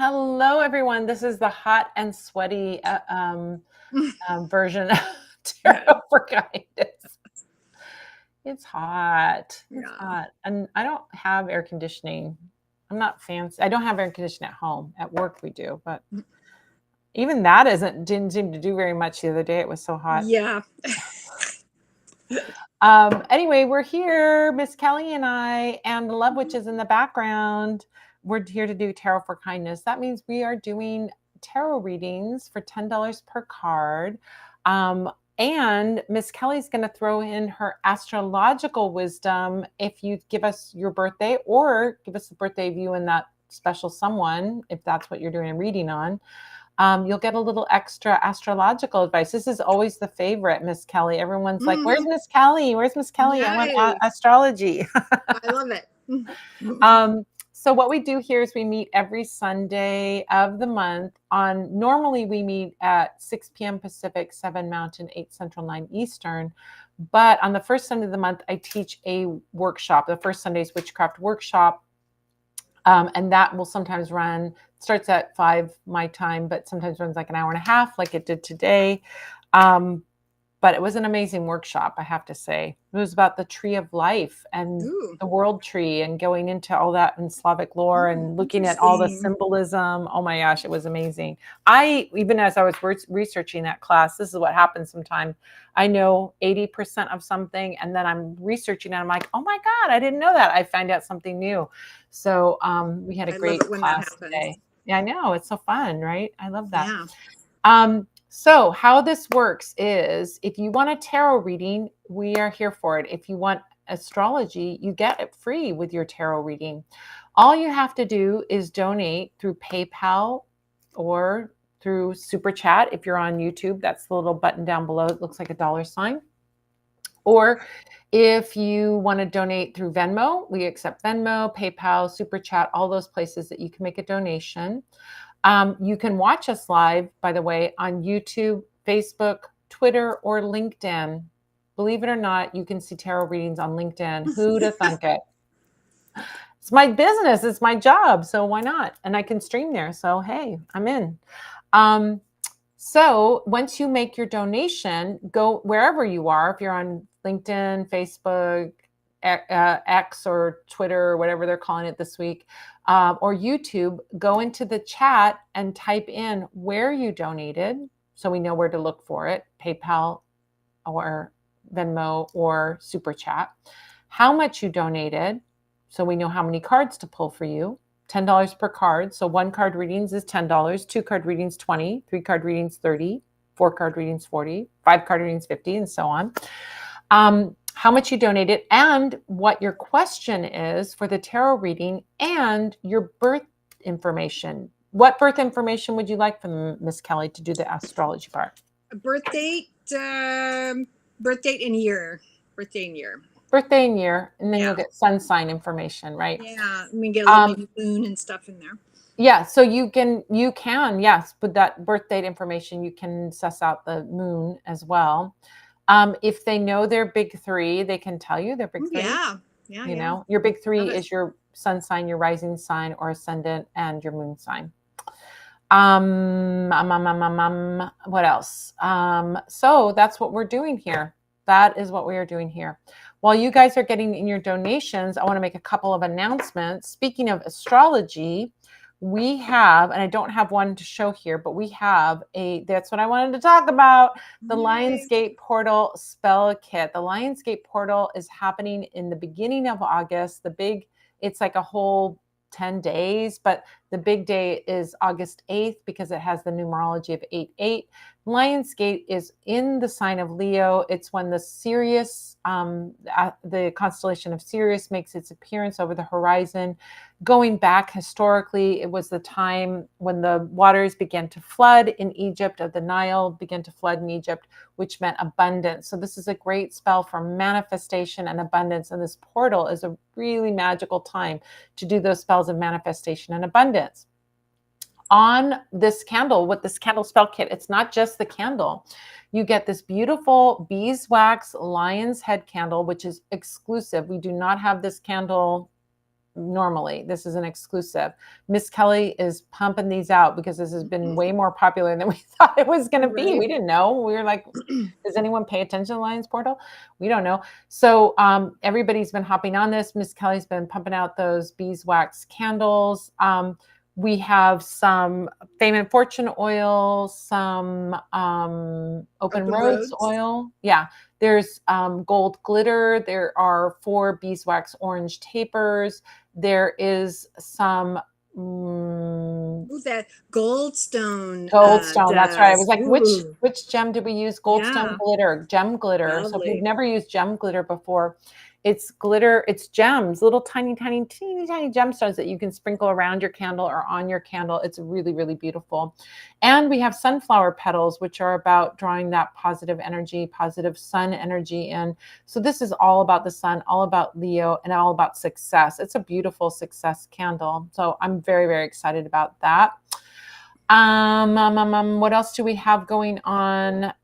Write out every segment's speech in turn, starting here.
Hello, everyone. This is the hot and sweaty version of Yeah. Tarot for Guidance. It's hot. It's Yeah. hot. And I don't have air conditioning. I'm not fancy. I don't have air conditioning at home. At work, we do. But even that didn't seem to do very much the other day. It was so hot. Yeah. Anyway, we're here, Miss Kelly and I, and the Love Witch is in the background. We're here to do Tarot for Kindness. That means we are doing tarot readings for $10 per card. And Miss Kelly's going to throw in her astrological wisdom if you give us your birthday or give us the birthday of you and that special someone, if that's what you're doing a reading on. You'll get a little extra astrological advice. This is always the favorite, Miss Kelly. Everyone's like, "Where's Miss Kelly? Where's Miss Kelly? I want Yes. astrology." I love it. So what we do here is we meet every Sunday of the month. Normally we meet at 6 p.m. Pacific, 7 Mountain, 8 Central, 9 Eastern. But on the first Sunday of the month, I teach a workshop. The first Sunday's witchcraft workshop. And that will sometimes starts at 5 my time, but sometimes runs like an hour and a half, like it did today. But it was an amazing workshop, I have to say. It was about the tree of life and Ooh. the world tree and going into all that in Slavic lore and looking at all the Interesting. symbolism. Oh my gosh, it was amazing. Even as I was researching that class, this is what happens sometimes. I know 80% of something, and then I'm researching and I'm like, oh my God, I didn't know that. I find out something new. So we had a I love great it when that class happens. today. Yeah, I know. It's so fun, right? I love that. Yeah. So how this works is if you want a tarot reading, we are here for it. If you want astrology, you get it free with your tarot reading. All you have to do is donate through PayPal or through Super Chat. If you're on YouTube, that's the little button down below. It looks like a dollar sign. Or if you want to donate through Venmo, we accept Venmo, PayPal, Super Chat, all those places that you can make a donation. You can watch us live, by the way, on YouTube, Facebook, Twitter, or LinkedIn. Believe it or not, you can see tarot readings on LinkedIn. Who'd have thunk it? It's my business. It's my job. So why not? And I can stream there. So, hey, I'm in. So once you make your donation, go wherever you are. If you're on LinkedIn, Facebook, X or Twitter or whatever they're calling it this week, or YouTube, go into the chat and type in where you donated so we know where to look for it, PayPal or Venmo or Super Chat, how much you donated so we know how many cards to pull for you, $10 per card. So 1 card readings is $10, 2 card readings 20, 3 card readings 30, 4 card readings 40, 5 card readings 50, and so on. How much you donated and what your question is for the tarot reading and your birth information. What birth information would you like from Miss Kelly to do the astrology part? A birth date, birth date and year. Birthday and year. Birthday and year, and then you'll Yeah. get sun sign information, right? Yeah. We can get a little Um, maybe moon and stuff in there. yeah, so yes, with that birth date information, you can suss out the moon as well. If they know their big three, they can tell you their big three. Yeah. Yeah. You Yeah. know, your big Love three it. is your sun sign, your rising sign or ascendant, and your moon sign. What else? So that's what we're doing here. That is what we are doing here. While you guys are getting in your donations, I want to make a couple of announcements. Speaking of astrology, we have, and I don't have one to show here, but we have that's what I wanted to talk about, the Yay. Lionsgate Portal Spell Kit. The Lionsgate Portal is happening in the beginning of August. It's like a whole 10 days, but the big day is August 8th because it has the numerology of 8/8. Lionsgate is in the sign of Leo. It's when the constellation of Sirius makes its appearance over the horizon. Going back historically, it was the time when the waters began to flood in Egypt, of the Nile began to flood in Egypt, which meant abundance. So this is a great spell for manifestation and abundance. And this portal is a really magical time to do those spells of manifestation and abundance. On this candle, with this candle spell kit, it's not just the candle. You get this beautiful beeswax lion's head candle, which is exclusive. We do not have this candle normally. This is an exclusive. Miss Kelly is pumping these out because this has been way more popular than we thought it was going to be. Right. We didn't know. We were like, does anyone pay attention to Lions Portal? We don't know. So everybody's been hopping on this. Miss Kelly's been pumping out those beeswax candles. We have some Fame and Fortune oil, some Open Open Roads roads. oil. Yeah. There's gold glitter. There are 4 beeswax orange tapers. There is some Ooh, that goldstone Goldstone, that's right. I was dust. like, Ooh, which gem did we use? Goldstone yeah, glitter, gem glitter. So if you've lovely. never used gem glitter before, it's glitter, it's gems, little tiny, tiny, teeny, tiny gemstones that you can sprinkle around your candle or on your candle. It's really, really beautiful. And we have sunflower petals, which are about drawing that positive energy, positive sun energy in. So this is all about the sun, all about Leo, and all about success. It's a beautiful success candle. So I'm very, very excited about that. What else do we have going on?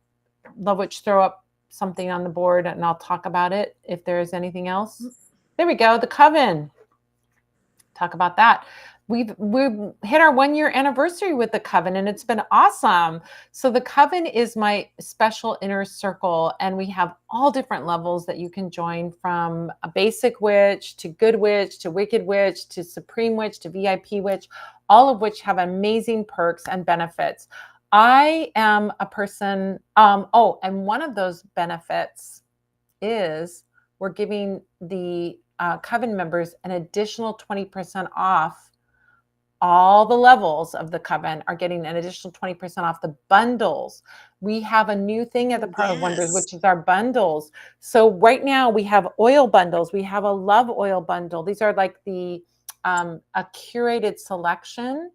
Love Witch, throw up something on the board and I'll talk about it if there is anything else. There we go. The Coven. Talk about that. We've hit our 1-year anniversary with the Coven and it's been awesome. So the Coven is my special inner circle and we have all different levels that you can join, from a basic witch to good witch to wicked witch to supreme witch to VIP witch, all of which have amazing perks and benefits. I am a person, and one of those benefits is we're giving the Coven members an additional 20% off. All the levels of the Coven are getting an additional 20% off the bundles. We have a new thing at the Part of Wonders, Yes. which is our bundles. So right now we have oil bundles. We have a love oil bundle. These are like a curated selection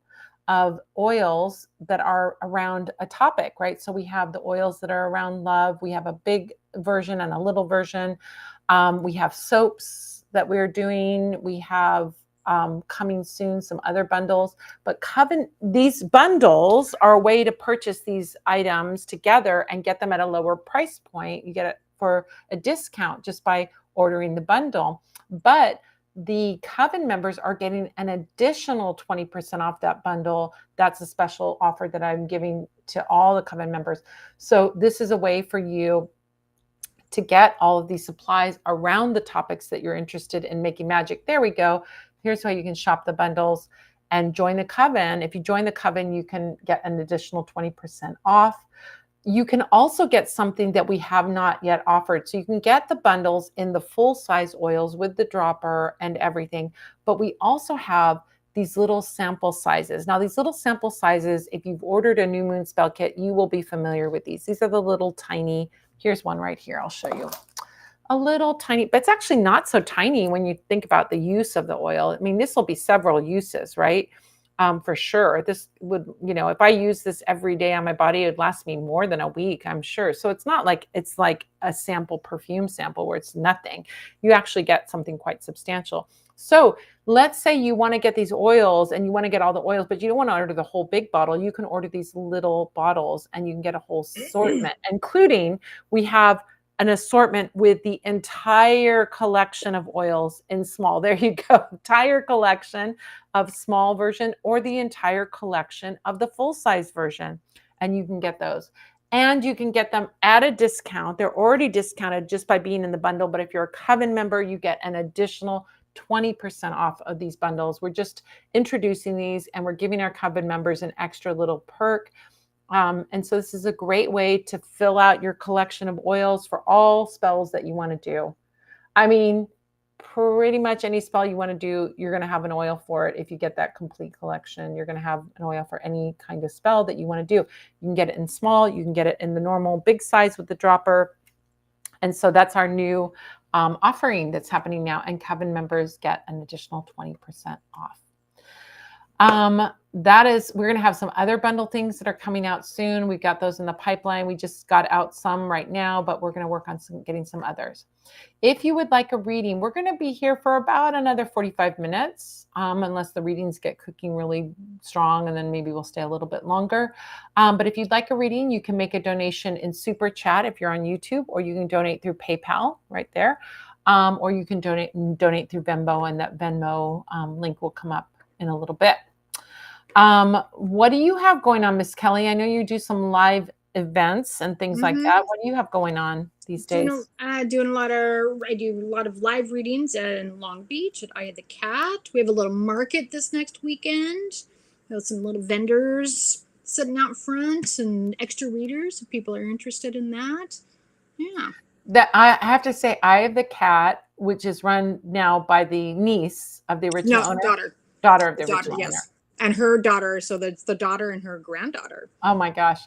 of oils that are around a topic, right? So we have the oils that are around love. We have a big version and a little version. We have soaps that we're doing. We have coming soon some other bundles. But these bundles are a way to purchase these items together and get them at a lower price point. You get it for a discount just by ordering the bundle. But the Coven members are getting an additional 20% off that bundle. That's a special offer that I'm giving to all the Coven members. So this is a way for you to get all of these supplies around the topics that you're interested in making magic. There we go. Here's how you can shop the bundles and join the Coven. If you join the Coven, you can get an additional 20% off. You can also get something that we have not yet offered. So you can get the bundles in the full size oils with the dropper and everything. But we also have these little sample sizes. Now, these little sample sizes, if you've ordered a new moon spell kit, you will be familiar with these. These are the little tiny, here's one right here. I'll show you. A little tiny, but it's actually not so tiny when you think about the use of the oil. I mean, this will be several uses, right? For sure. This would, if I use this every day on my body, it would last me more than a week, I'm sure. So it's not like it's like a perfume sample where it's nothing. You actually get something quite substantial. So let's say you want to get these oils and you want to get all the oils, but you don't want to order the whole big bottle. You can order these little bottles and you can get a whole assortment, including we have an assortment with the entire collection of oils in small. There you go. Entire collection of small version or the entire collection of the full size version. And you can get those. And you can get them at a discount. They're already discounted just by being in the bundle. But if you're a Coven member, you get an additional 20% off of these bundles. We're just introducing these and we're giving our Coven members an extra little perk. And so this is a great way to fill out your collection of oils for all spells that you want to do. I mean, pretty much any spell you want to do, you're going to have an oil for it. If you get that complete collection, you're going to have an oil for any kind of spell that you want to do. You can get it in small, you can get it in the normal big size with the dropper. And so that's our new offering that's happening now. And Coven members get an additional 20% off. We're going to have some other bundle things that are coming out soon. We've got those in the pipeline. We just got out some right now, but we're going to work on getting some others. If you would like a reading, we're going to be here for about another 45 minutes, unless the readings get cooking really strong, and then maybe we'll stay a little bit longer. But if you'd like a reading, you can make a donation in Super Chat if you're on YouTube, or you can donate through PayPal right there. or you can donate through Venmo, and that Venmo link will come up in a little bit. What do you have going on, Miss Kelly? I know you do some live events and things like Mm-hmm. that. What do you have going on these days? Doing a lot of I do a lot of live readings in Long Beach at Eye of the Cat. We have a little market this next weekend. We have some little vendors sitting out front and extra readers if people are interested in that. Yeah. That I have to say, Eye of the Cat, which is run now by the niece of the original No, owner, daughter. daughter of the Daughter, original owner. yes. And her daughter, so that's the daughter and her granddaughter. Oh my gosh.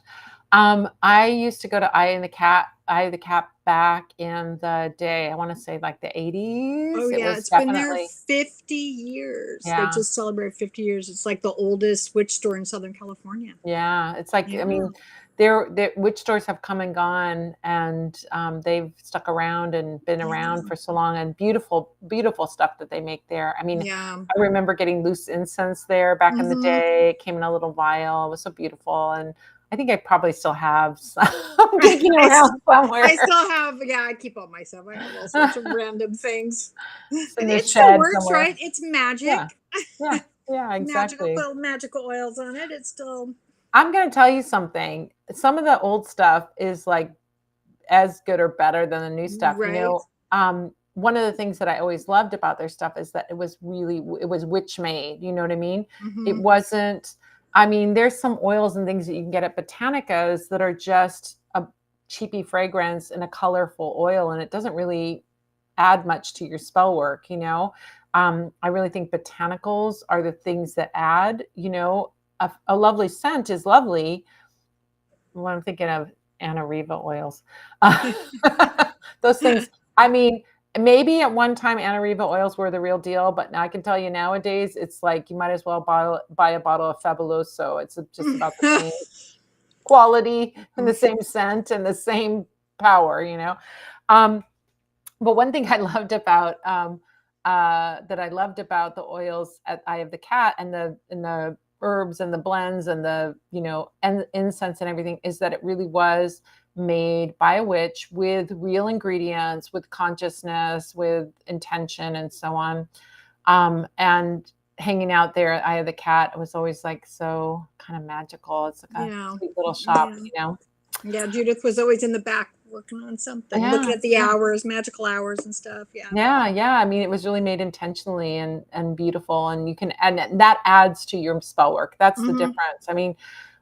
I used to go to Eye of the Cat back in the day. I want to say like the 80s. Oh It yeah, was it's been there definitely, 50 years. They yeah. just celebrated 50 years. It's like the oldest witch store in Southern California. Yeah, it's like, I Yeah. mean, witch stores have come and gone, and they've stuck around and been around Yeah. for so long, and beautiful, beautiful stuff that they make there. I mean, Yeah. I remember getting loose incense there back in the Mm-hmm. day. It came in a little vial. It was so beautiful, and I think I probably still have some kicking I, around somewhere. I still have, yeah, I keep all my stuff. I have all sorts of random things. It's in And the it still shed works, somewhere. right? It's Yeah, magic. yeah, yeah, Magical, exactly. little magical oils on it. It's still I'm going to tell you something. Some of the old stuff is like as good or better than the new stuff. right. One of the things that I always loved about their stuff is that it was witch made. You know what I mean? It Mm-hmm. wasn't, I mean, there's some oils and things that you can get at Botanicas that are just a cheapy fragrance in a colorful oil, and it doesn't really add much to your spell work, you know? I really think botanicals are the things that add, a lovely scent is lovely. What I'm thinking of Anna Riva oils. Those things, I mean, maybe at one time Anna Riva oils were the real deal, but I can tell you nowadays it's like you might as well buy a bottle of Fabuloso. It's just about the same quality and the same scent and the same power. Um, but one thing I loved about the oils at Eye of the Cat and the herbs and the blends and and incense and everything is that it really was made by a witch with real ingredients, with consciousness, with intention, and so on. And hanging out there at Eye of the Cat was always like so kind of magical. It's like a Yeah. sweet little shop, Yeah. you know. Yeah. Judith was always in the back working on something, Yeah, looking at the yeah. hours, magical hours and stuff. Yeah. Yeah, yeah. I mean, it was really made intentionally and beautiful, and and that adds to your spell work. That's the Mm-hmm. difference.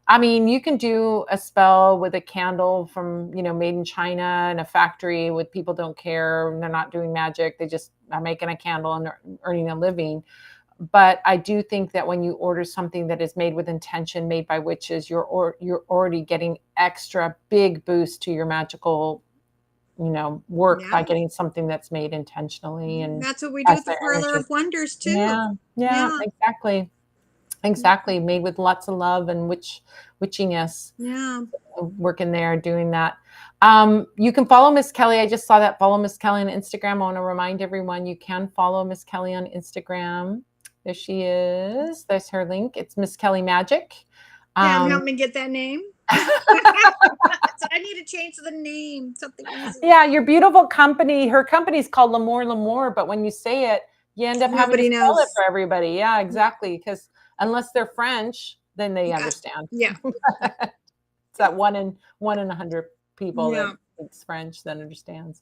I mean, you can do a spell with a candle from, made in China in a factory with people don't care, and they're not doing magic. They just are making a candle and earning a living. But I do think that when you order something that is made with intention, made by witches, you're already getting extra big boost to your magical work Yeah. by getting something that's made intentionally and That's what we do has at the their Parlor energy. of Wonders too. Yeah, yeah, Yeah. exactly. Exactly. Made with lots of love and witchiness Yeah. working there doing that. You can follow Miss Kelly. I just saw that. Follow Miss Kelly on Instagram. I want to remind everyone you can follow Miss Kelly on Instagram. There she is. There's her link. It's Miss Kelly Magic. Pam, Um, help me get that name. So I need to change the name, something easy. Yeah, your beautiful company. Her company's called L'Amour, but when you say it, you end up having to Nobody spell it knows. for everybody. Yeah, Yeah. exactly. Because unless they're French, then they Yeah. understand. Yeah. It's that one in 100 people that Yeah. speaks French that understands.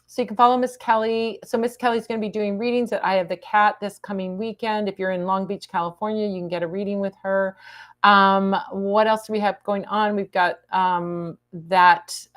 So you can follow Miss Kelly. So Miss Kelly's going to be doing readings at Eye of the Cat this coming weekend. If you're in Long Beach, California, you can get a reading with her. What else do we have going on? We've got that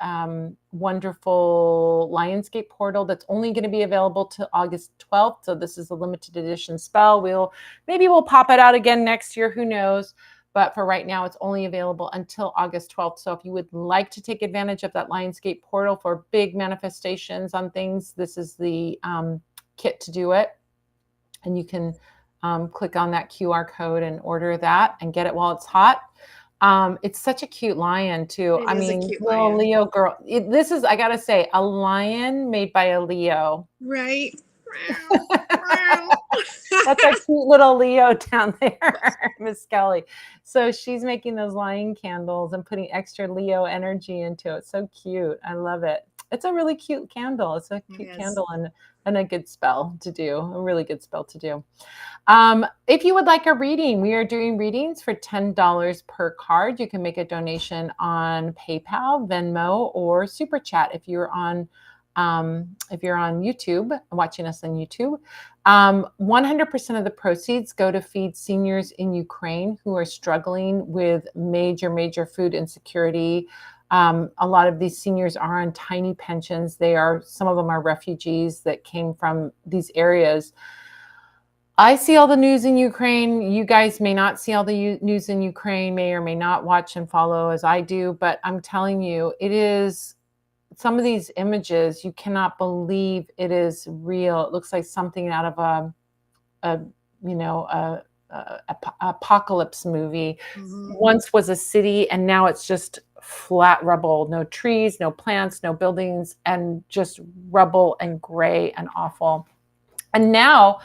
wonderful Lionsgate portal that's only going to be available to August 12th. So this is a limited edition spell. Maybe we'll pop it out again next year. Who knows? But for right now, it's only available until August 12th. So if you would like to take advantage of that Lionsgate portal for big manifestations on things, this is the kit to do it. And you can click on that QR code and order that and get it while it's hot. It's such a cute lion too. It is a cute Little lion. Leo girl. This is, I gotta say, a lion made by a Leo. Right. That's our cute little Leo down there, Miss Kelly. So she's making those lion candles and putting extra Leo energy into it. So cute. I love it. It's a really cute candle. It's a cute Yes. candle and a good spell to do, a really good spell to do. If you would like a reading, we are doing readings for $10 per card. You can make a donation on PayPal, Venmo, or Super Chat if you're on YouTube, watching us on YouTube. 100% of the proceeds go to feed seniors in Ukraine who are struggling with major food insecurity. A lot of these seniors are on tiny pensions. Some of them are refugees that came from these areas. I see all the news in Ukraine. You guys may not see all the news in Ukraine, may or may not watch and follow as I do, but I'm telling you, it is some of these images, you cannot believe it is real. It looks like something out of a you know, a apocalypse movie. Mm-hmm. Once was a city, and now it's just flat rubble. No trees, no plants, no buildings, and just rubble and gray and awful. And now,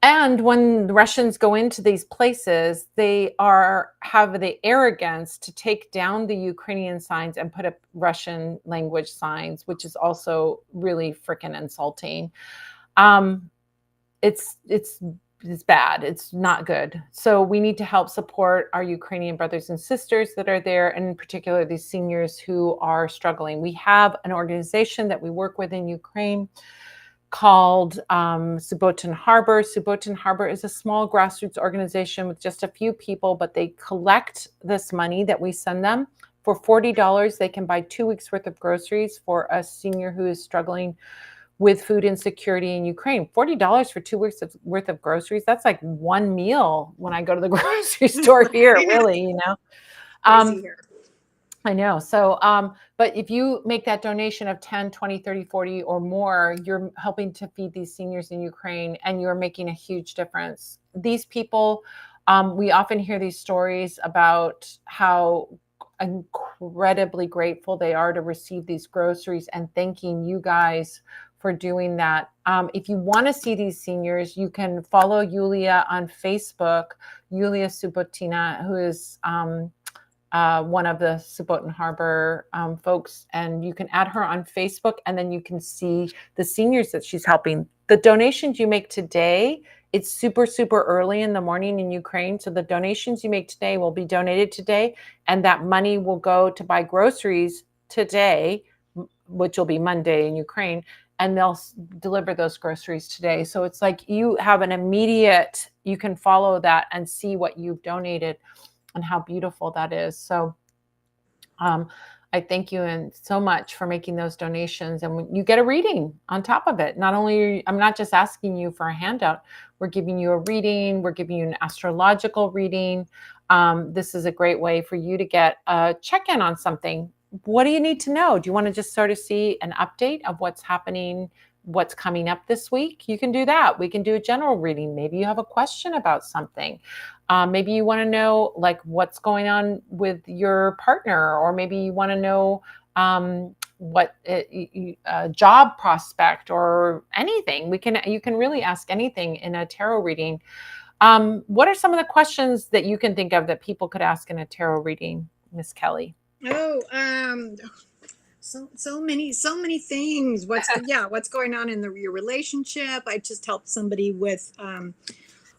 and when the Russians go into these places, they have the arrogance to take down the Ukrainian signs and put up Russian language signs, which is also really freaking insulting. Um, it's bad. It's not good. So we need to help support our Ukrainian brothers and sisters that are there, and in particular these seniors who are struggling. We have an organization that we work with in Ukraine called Subotin Harbor. Subotin Harbor is a small grassroots organization with just a few people, but they collect this money that we send them. For $40, they can buy 2 weeks worth of groceries for a senior who is struggling with food insecurity in Ukraine. $40 for 2 weeks worth of groceries. That's like one meal when I go to the grocery store here, really, you know. Crazy Um, here. I know. So, but if you make that donation of 10, 20, 30, 40 or more, you're helping to feed these seniors in Ukraine and you're making a huge difference. These people, we often hear these stories about how incredibly grateful they are to receive these groceries and thanking you guys for doing that. If you want to see these seniors, you can follow Yulia on Facebook, Yulia Subotina, who is one of the Subotin Harbor folks, and you can add her on Facebook, and then you can see the seniors that she's helping. The donations you make today, it's super early in the morning in Ukraine, so the donations you make today will be donated today, and that money will go to buy groceries today, which will be Monday in Ukraine, and they'll deliver those groceries today. So it's like you have you can follow that and see what you've donated and how beautiful that is. So I thank you and so much for making those donations. And you get a reading on top of it. Not only, I'm not just asking you for a handout, we're giving you a reading, we're giving you an astrological reading. This is a great way for you to get a check-in on something. What do you need to know? Do you want to just sort of see an update of what's happening, what's coming up this week? You can do that. We can do a general reading. Maybe you have a question about something. Maybe you want to know like what's going on with your partner, or maybe you want to know what a job prospect or anything. You can really ask anything in a tarot reading. What are some of the questions that you can think of that people could ask in a tarot reading, Miss Kelly? Oh, so many things. What's going on in your relationship? I just helped somebody with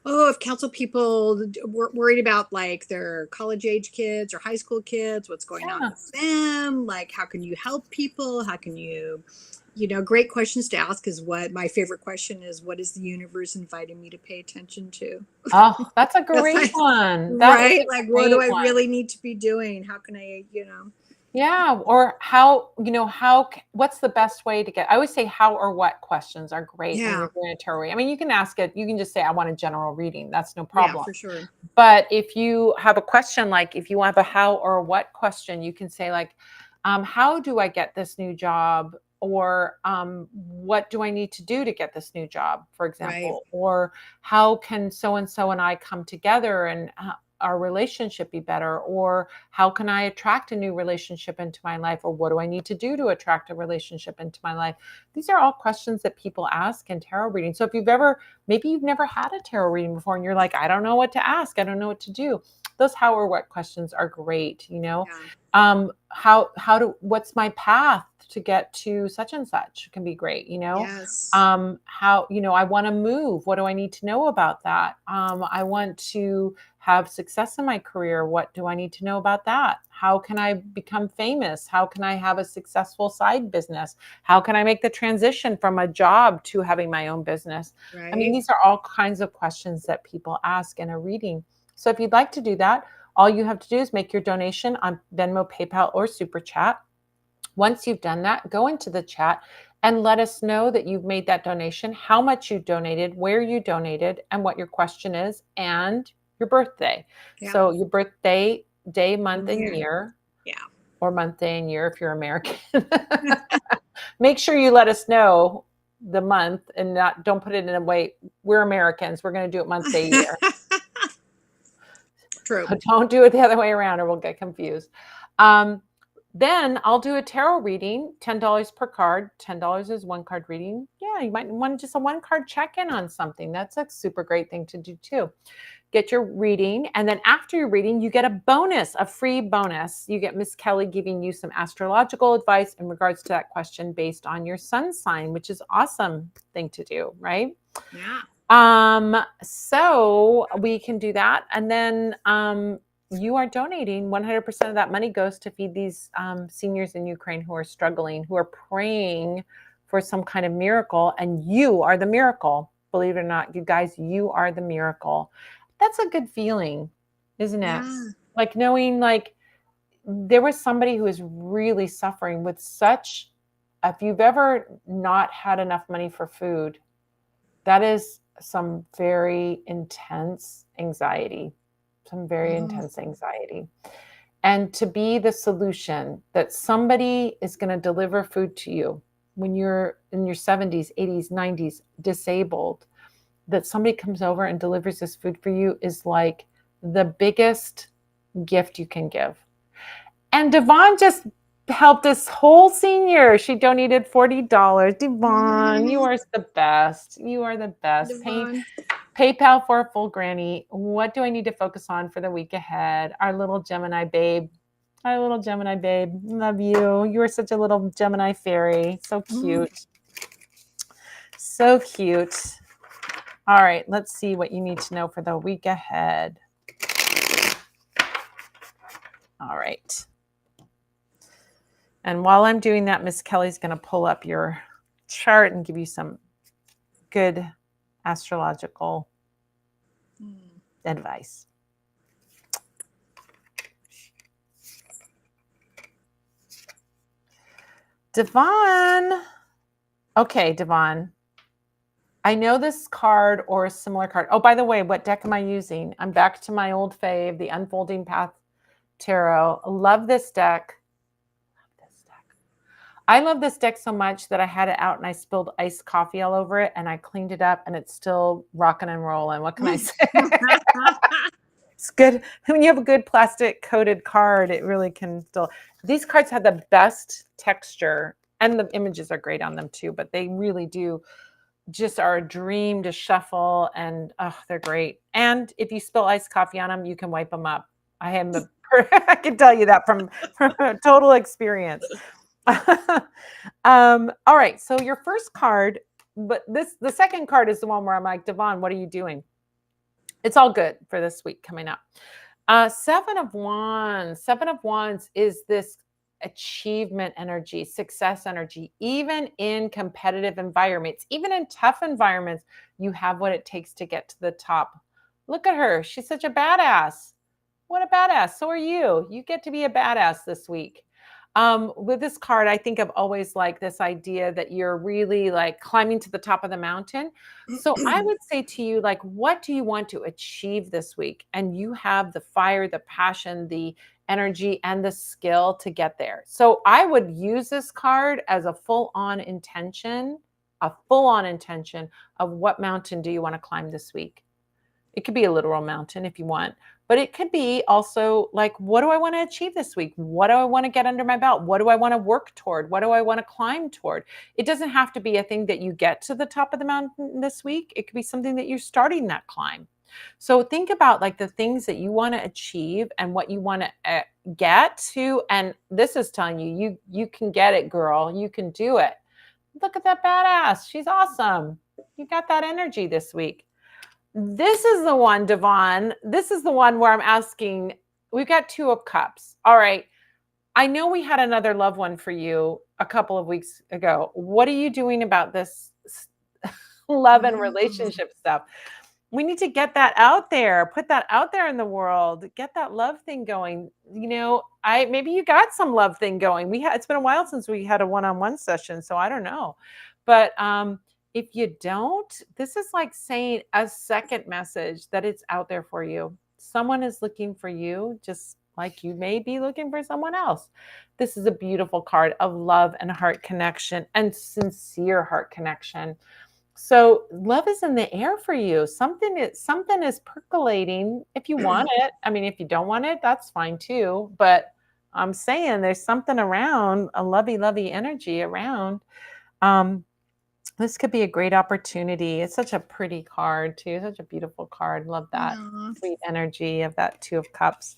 if counsel people worried about like their college age kids or high school kids, what's going on Yeah. with them? Like, how can you help people? How can you, great questions to ask is what my favorite question is. What is the universe inviting me to pay attention to? Oh, that's a That's great like, one. That is right? a Like, what do great I one. really need to be doing? How can I? Yeah, or what's the best way to get, I always say how or what questions are great when Yeah, you're doing a tarot reading. I mean, you can ask it, you can just say, I want a general reading. That's no yeah, problem. for sure. But if you have a question, like if you have a how or a what question, you can say like, how do I get this new job? Or what do I need to do to get this new job, for Right. example? Or how can so and I come together and our relationship be better? Or how can I attract a new relationship into my life? Or what do I need to do to attract a relationship into my life? These are all questions that people ask in tarot reading. So if maybe you've never had a tarot reading before and you're like, I don't know what to ask, I don't know what to do. those how or what questions are great, you know. Yeah. What's my path to get to such and such can be great, you know. Yes. How, you know, I want to move. What do I need to know about that? I want to have success in my career. What do I need to know about that? How can I become famous? How can I have a successful side business? How can I make the transition from a job to having my own business? I mean, Right. these are all kinds of questions that people ask in a reading. So if you'd like to do that, all you have to do is make your donation on Venmo, PayPal, or Super Chat. Once you've done that, go into the chat and let us know that you've made that donation, how much you donated, where you donated, and what your question is, and your birthday. Yeah. So your birthday, day, month, In and here. year, Yeah. or month, day, and year if you're American. Make sure you let us know the month and don't put it in a way, we're Americans, we're going to do it month, day, year. True. Don't do it the other way around or we'll get confused. Um, then I'll do a tarot reading, $10 per card. $10 is one card reading. Yeah, you might want just a one card check in on something. That's a super great thing to do too. Get your reading. And then after your reading, you get a bonus, a free bonus. You get Miss Kelly giving you some astrological advice in regards to that question based on your sun sign, which is awesome thing to do, right? Yeah. So we can do that. And then you are donating 100% of that money goes to feed these seniors in Ukraine who are struggling, who are praying for some kind of miracle. And you are the miracle. Believe it or not, you guys, you are the miracle. That's a good feeling, isn't it? Yeah. Like knowing like there was somebody who is really suffering with such, if you've ever not had enough money for food, that is some very intense anxiety, some very Mhm. intense anxiety. And to be the solution that somebody is going to deliver food to you when you're in your 70s, 80s, 90s, disabled, that somebody comes over and delivers this food for you is like the biggest gift you can give. And Devon just helped this whole senior. She donated $40. Devon, you Mm, are the best. You are the best. Devon. PayPal for a full granny. What do I need to focus on for the week ahead? Our little Gemini babe. Our little Gemini babe. Love you. You are such a little Gemini fairy. So Mm. cute. So cute. All right, let's see what you need to know for the week ahead. All right. And while I'm doing that, Miss Kelly's going to pull up your chart and give you some good astrological advice. Devon. Okay, Devon. I know this card or a similar card. Oh, by the way, what deck am I using? I'm back to my old fave, the Unfolding Path Tarot. Love this deck. I love this deck so much that I had it out and I spilled iced coffee all over it and I cleaned it up and it's still rocking and rolling. What can I say? It's good. When you have a good plastic coated card, it really can still. These cards have the best texture and the images are great on them too, but they really do just are a dream to shuffle and they're great. And if you spill iced coffee on them, you can wipe them up. I can tell you that from total experience. All right. So your first card, but the second card is the one where I'm like, Devon, what are you doing? It's all good for this week coming up. Seven of Wands. Seven of Wands is this achievement energy, success energy. Even in competitive environments, even in tough environments, you have what it takes to get to the top. Look at her. She's such a badass. What a badass. So are you. You get to be a badass this week. With this card, I think of always like this idea that you're really like climbing to the top of the mountain. So I would say to you, like, what do you want to achieve this week? And you have the fire, the passion, the energy, and the skill to get there. So I would use this card as a full-on intention of what mountain do you want to climb this week? It could be a literal mountain if you want, but it could be also like, what do I want to achieve this week? What do I want to get under my belt? What do I want to work toward? What do I want to climb toward? It doesn't have to be a thing that you get to the top of the mountain this week. It could be something that you're starting that climb. So think about like the things that you want to achieve and what you want to get to. And this is telling you, you can get it, girl. You can do it. Look at that badass. She's awesome. You got that energy this week. This is the one, Devon. This is the one where I'm asking. We've got Two of Cups. All right. I know we had another love one for you a couple of weeks ago. What are you doing about this love and Mm. relationship stuff? We need to get that out there, put that out there in the world, get that love thing going. I maybe you got some love thing going. It's been a while since we had a one-on-one session, so I don't know. But if you don't, this is like saying a second message that it's out there for you. Someone is looking for you, just like you may be looking for someone else. This is a beautiful card of love and heart connection and sincere heart connection. So love is in the air for you. Something is percolating if you want it. I mean, if you don't want it, that's fine too. But I'm saying there's something around, a lovey energy around. Um, this could be a great opportunity. It's such a pretty card too, such a beautiful card. Love that Yeah. sweet energy of that Two of Cups.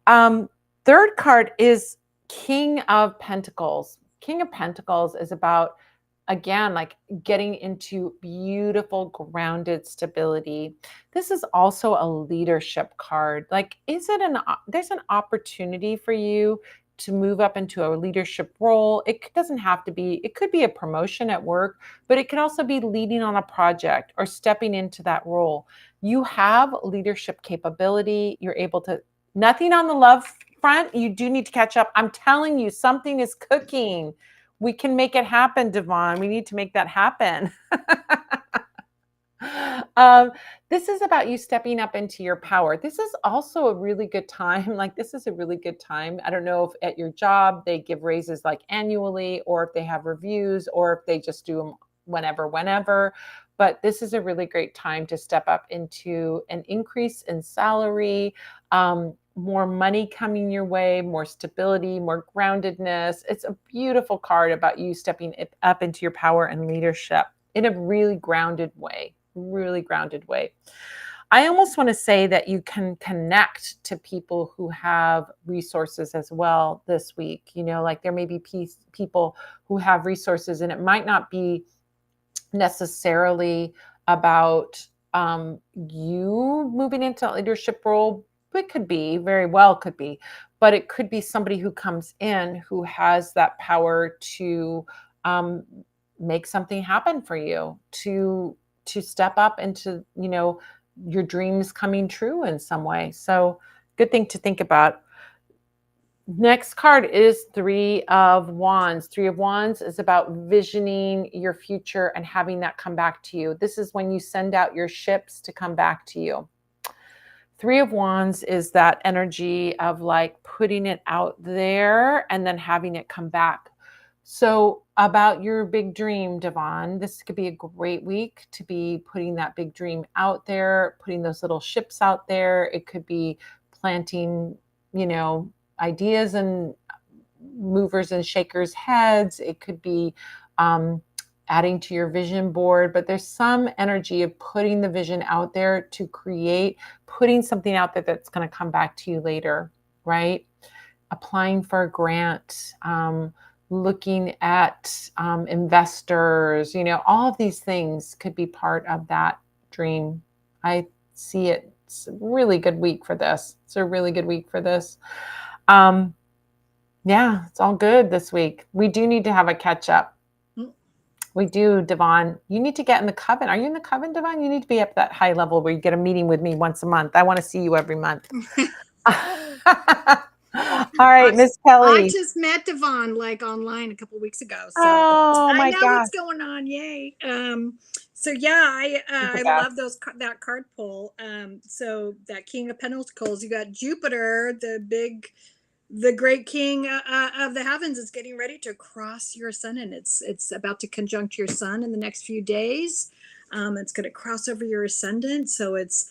Um, Third card is King of Pentacles. King of Pentacles is about, again, like getting into beautiful grounded stability. This is also a leadership card. Like, there's an opportunity for you to move up into a leadership role. It doesn't have to be, it could be a promotion at work, but it could also be leading on a project or stepping into that role. You have leadership capability. You're able to, nothing on the love front. You do need to catch up. I'm telling you, something is cooking. We can make it happen, Devon. We need to make that happen. um, this is about you stepping up into your power. This is also a really good time. Like, this is a really good time. I don't know if at your job they give raises like annually, or if they have reviews, or if they just do them whenever. But this is a really great time to step up into an increase in salary, more money coming your way, more stability, more groundedness. It's a beautiful card about you stepping up into your power and leadership in a really grounded way. Really grounded way. I almost want to say that you can connect to people who have resources as well this week. Like there may be people who have resources, and it might not be necessarily about you moving into a leadership role. It could be, very well could be, but it could be somebody who comes in who has that power to um, make something happen for you, to step up into your dreams coming true in some way. So good thing to think about. Next card is Three of Wands. Three of Wands is about visioning your future and having that come back to you. This is when you send out your ships to come back to you. Three of Wands is that energy of like putting it out there and then having it come back. So about your big dream, Devon, this could be a great week to be putting that big dream out there, putting those little ships out there. It could be planting, ideas and movers and shakers heads. It could be adding to your vision board, but there's some energy of putting the vision out there to create, putting something out there that's going to come back to you later, right? Applying for a grant, looking at investors, all of these things could be part of that dream. I see it. It's a really good week for this. It's a really good week for this. Yeah, it's all good this week. We do need to have a catch up. We do, Devon. You need to get in the coven. Are you in the coven, Devon? You need to be up that high level where you get a meeting with me once a month. I want to see you every month. All right, Miss I Kelly. just met Devon like online a couple weeks ago, so Oh I my know gosh, what's going on. Yay! So yeah, you're the I best. love that card pull. So that King of Pentacles, you got Jupiter, the great king of the heavens, is getting ready to cross your sun, and it's about to conjunct your sun in the next few days. It's going to cross over your ascendant, so it's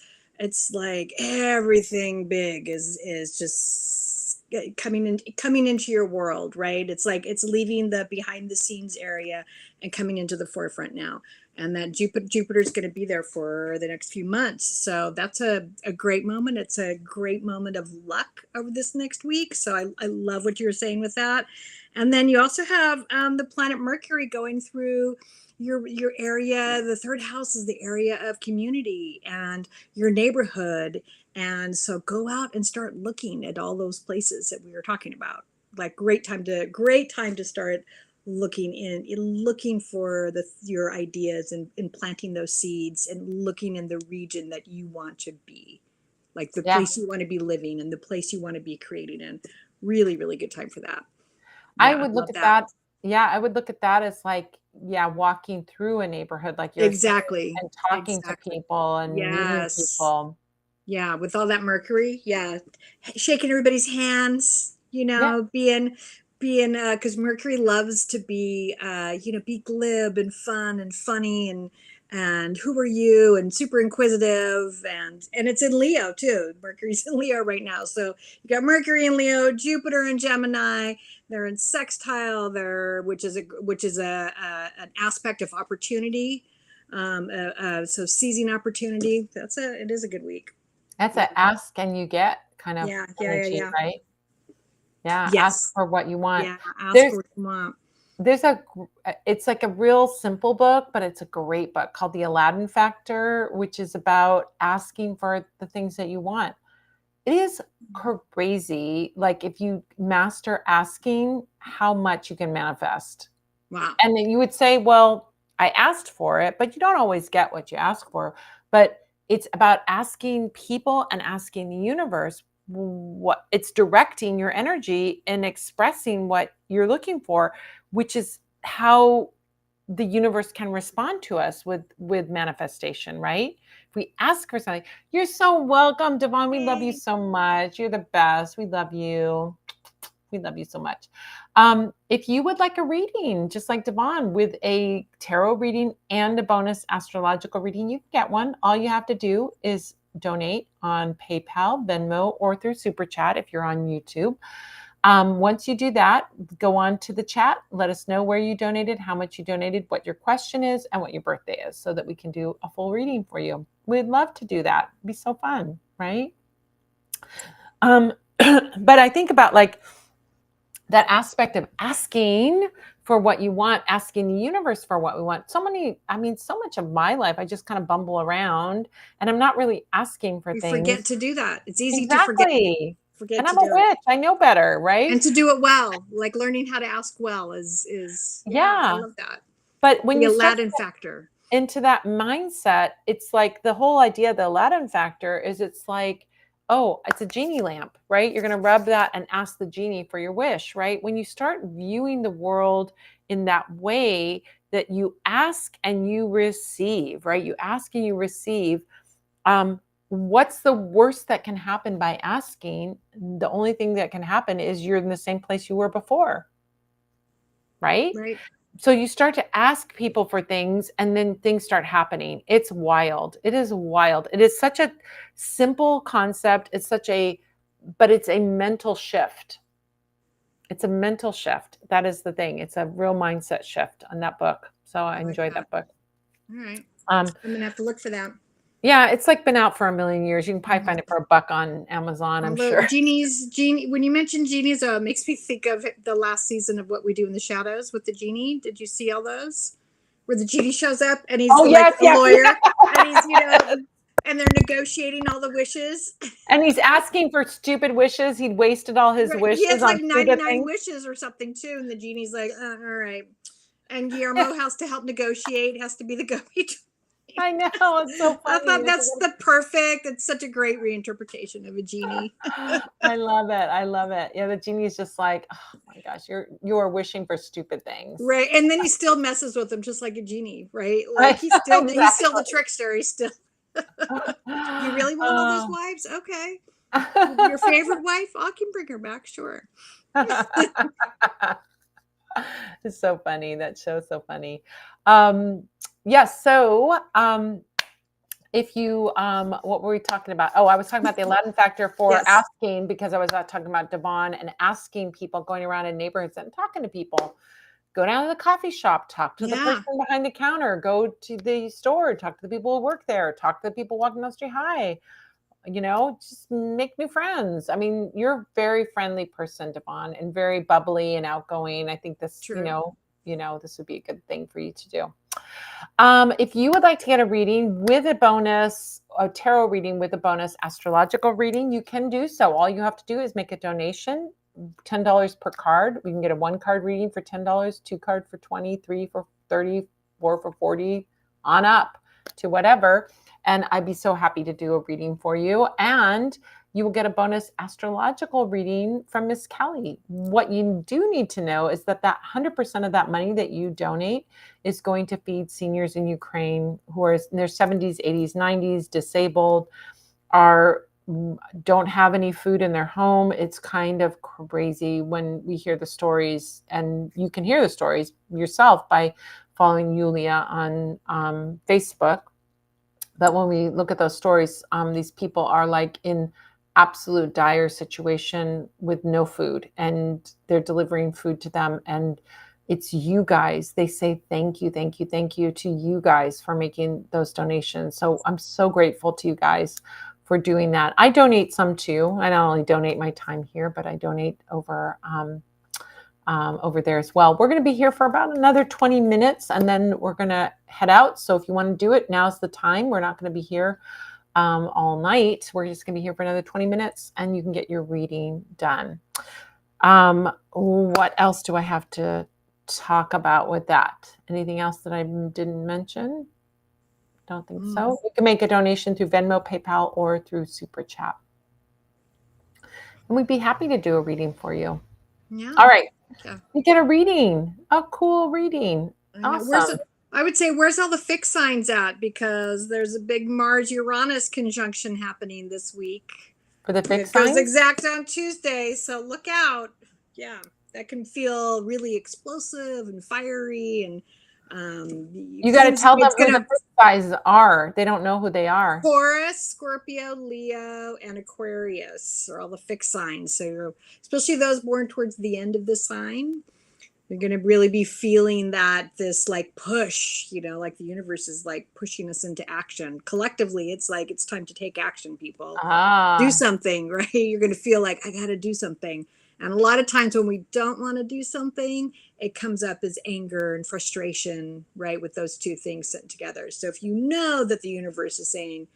like everything big is just coming into your world, right? It's like it's leaving the behind the scenes area and coming into the forefront now. and that Jupiter's going to be there for the next few months. So that's a great moment. It's a great moment of luck over this next week. So I love what you were saying with that. And then you also have the planet Mercury going through your area. The third house is the area of community and your neighborhood. And so go out and start looking at all those places that we were talking about. Like great time to start looking for your ideas and planting those seeds and looking in the region that you want to be, like the Yeah. place you want to be living and the place you want to be creating in. Really, really good time for that. I Yeah, I would look love at that. that. Yeah, I would look at that as like, yeah, walking through a neighborhood, like you're saying, Exactly. and talking to Exactly. people and meeting Yes. people. Yeah, with all that Mercury, yeah, shaking everybody's hands, Yeah, being because Mercury loves to be be glib and fun and funny and who are you and super inquisitive and it's in Leo too. Mercury's in Leo right now, so you got Mercury in Leo, Jupiter in Gemini. They're in sextile there, which is a an aspect of opportunity. So seizing opportunity. It is a good week. that's Yeah, a ask and you get kind of yeah, yeah, yeah, energy, yeah. right? Yeah, ask Yes. for what you want. Yeah, ask There's for what you want. it's like a real simple book, but it's a great book called The Aladdin Factor, which is about asking for the things that you want. It is crazy, like if you master asking, how much you can manifest. Wow. And then you would say, well, I asked for it, but you don't always get what you ask for. But it's about asking people and asking the universe what it's directing your energy and expressing what you're looking for, which is how the universe can respond to us with manifestation, right? If we ask for something, you're so welcome, Devon. We love you Yay. so much. You're the best. We love you. We love you so much. If you would like a reading, just like Devon, with a tarot reading and a bonus astrological reading, you can get one. All you have to do is donate on PayPal, Venmo, or through Super Chat if you're on YouTube. Once you do that, go on to the chat. Let us know where you donated, how much you donated, what your question is, and what your birthday is so that we can do a full reading for you. We'd love to do that. It'd be so fun, right? But I think about like that aspect of asking for what you want, asking the universe for what we want. So much of my life, I just kind of bumble around and I'm not really asking for We forget things. to do that. It's easy to Exactly. forget And to I'm a do it. witch. I know better, right? And to do it well. Like learning how to ask well is yeah, I Yeah. love that. But when The you start Aladdin factor. into that mindset, it's like the whole idea of the Aladdin factor is it's like, oh, it's a genie lamp, right? You're going to rub that and ask the genie for your wish, right? When you start viewing the world in that way, that you ask and you receive, right? You ask and you receive. What's the worst that can happen by asking? The only thing that can happen is you're in the same place you were before, right? Right. So you start to ask people for things and then things start happening. It's wild. It is wild. It is such a simple concept. But it's a mental shift. It's a mental shift. That is the thing. It's a real mindset shift on that book. So I I like enjoyed that. that book. All right. Um, I'm gonna have to look for that. yeah, it's like been out for a million years. You can probably find it Mhm. for $1 on Amazon, I'm Although sure. genie, when you mention genies, it makes me think of the last season of What We Do in the Shadows with the genie. Did you see all those? Where the genie shows up and he's Oh like yes, a yes, lawyer and he's, yes. and they're negotiating all the wishes. And he's asking for stupid wishes. He'd wasted all his Right. He wishes has on like stupid 99 things. wishes or something too. And the genie's like, all right. And Guillermo has to help negotiate, has to be the go between. I know, it's so I funny. thought it's such a great reinterpretation of a genie. I love it. I love it. Yeah, the genie's just like, oh my gosh, you are wishing for stupid things. Right. And then he still messes with him just like a genie, right? Like Right, he's still the exactly. trickster. He's still You really want all those Oh. wives? Okay. Your favorite wife? I can bring her back, sure. It's so funny. That show's so funny. Um, yes. So, if you, what were we talking about? Oh, I was talking about the Aladdin factor for Yes. asking because I was talking about Devon and asking people, going around in neighborhoods and talking to people. go down to the coffee shop, talk to the Yeah. person behind the counter, go to the store, talk to the people who work there, talk to the people walking down the street. Hi, just make new friends. I mean, you're a very friendly person, Devon, and very bubbly and outgoing. I think this, True. this would be a good thing for you to do. If you would like to get a reading with a bonus, a tarot reading with a bonus astrological reading, you can do so. All you have to do is make a donation, $10 per card. We can get a 1-card reading for $10, 2-card for 20, 3 for 30, 4 for 40, on up to whatever. And I'd be so happy to do a reading for you. And you will get a bonus astrological reading from Miss Kelly. What you do need to know is that 100% of that money that you donate is going to feed seniors in Ukraine who are in their 70s, 80s, 90s, disabled, don't have any food in their home. It's kind of crazy when we hear the stories, and you can hear the stories yourself by following Yulia on Facebook. But when we look at those stories, these people are like in absolute dire situation with no food, and they're delivering food to them. And it's you guys. They say thank you, thank you, thank you to you guys for making those donations. So I'm so grateful to you guys for doing that. I donate some too. I not only donate my time here, but I donate over there as well. We're going to be here for about another 20 minutes, and then we're going to head out. So if you want to do it, now's the time. We're not going to be here all night. We're just going to be here for another 20 minutes, and you can get your reading done. What else do I have to talk about with that? Anything else that I didn't mention? Don't think so. You can make a donation through Venmo, PayPal, or through Super Chat. And we'd be happy to do a reading for you. Yeah. All right. Yeah. We get a reading, a cool reading. Awesome. I would say, where's all the fixed signs at? Because there's a big Mars-Uranus conjunction happening this week. For the fixed signs? It goes exact on Tuesday, so look out. Yeah, that can feel really explosive and fiery, and you got to tell them who the fixed signs are. They don't know who they are. Taurus, Scorpio, Leo, and Aquarius are all the fixed signs. So especially those born towards the end of the sign, you're going to really be feeling this like push, like the universe is like pushing us into action. Collectively, it's like, it's time to take action, people. Do something, right? You're going to feel like, I got to do something. And a lot of times when we don't want to do something, it comes up as anger and frustration, right? With those two things sitting together. So if you know that the universe is saying,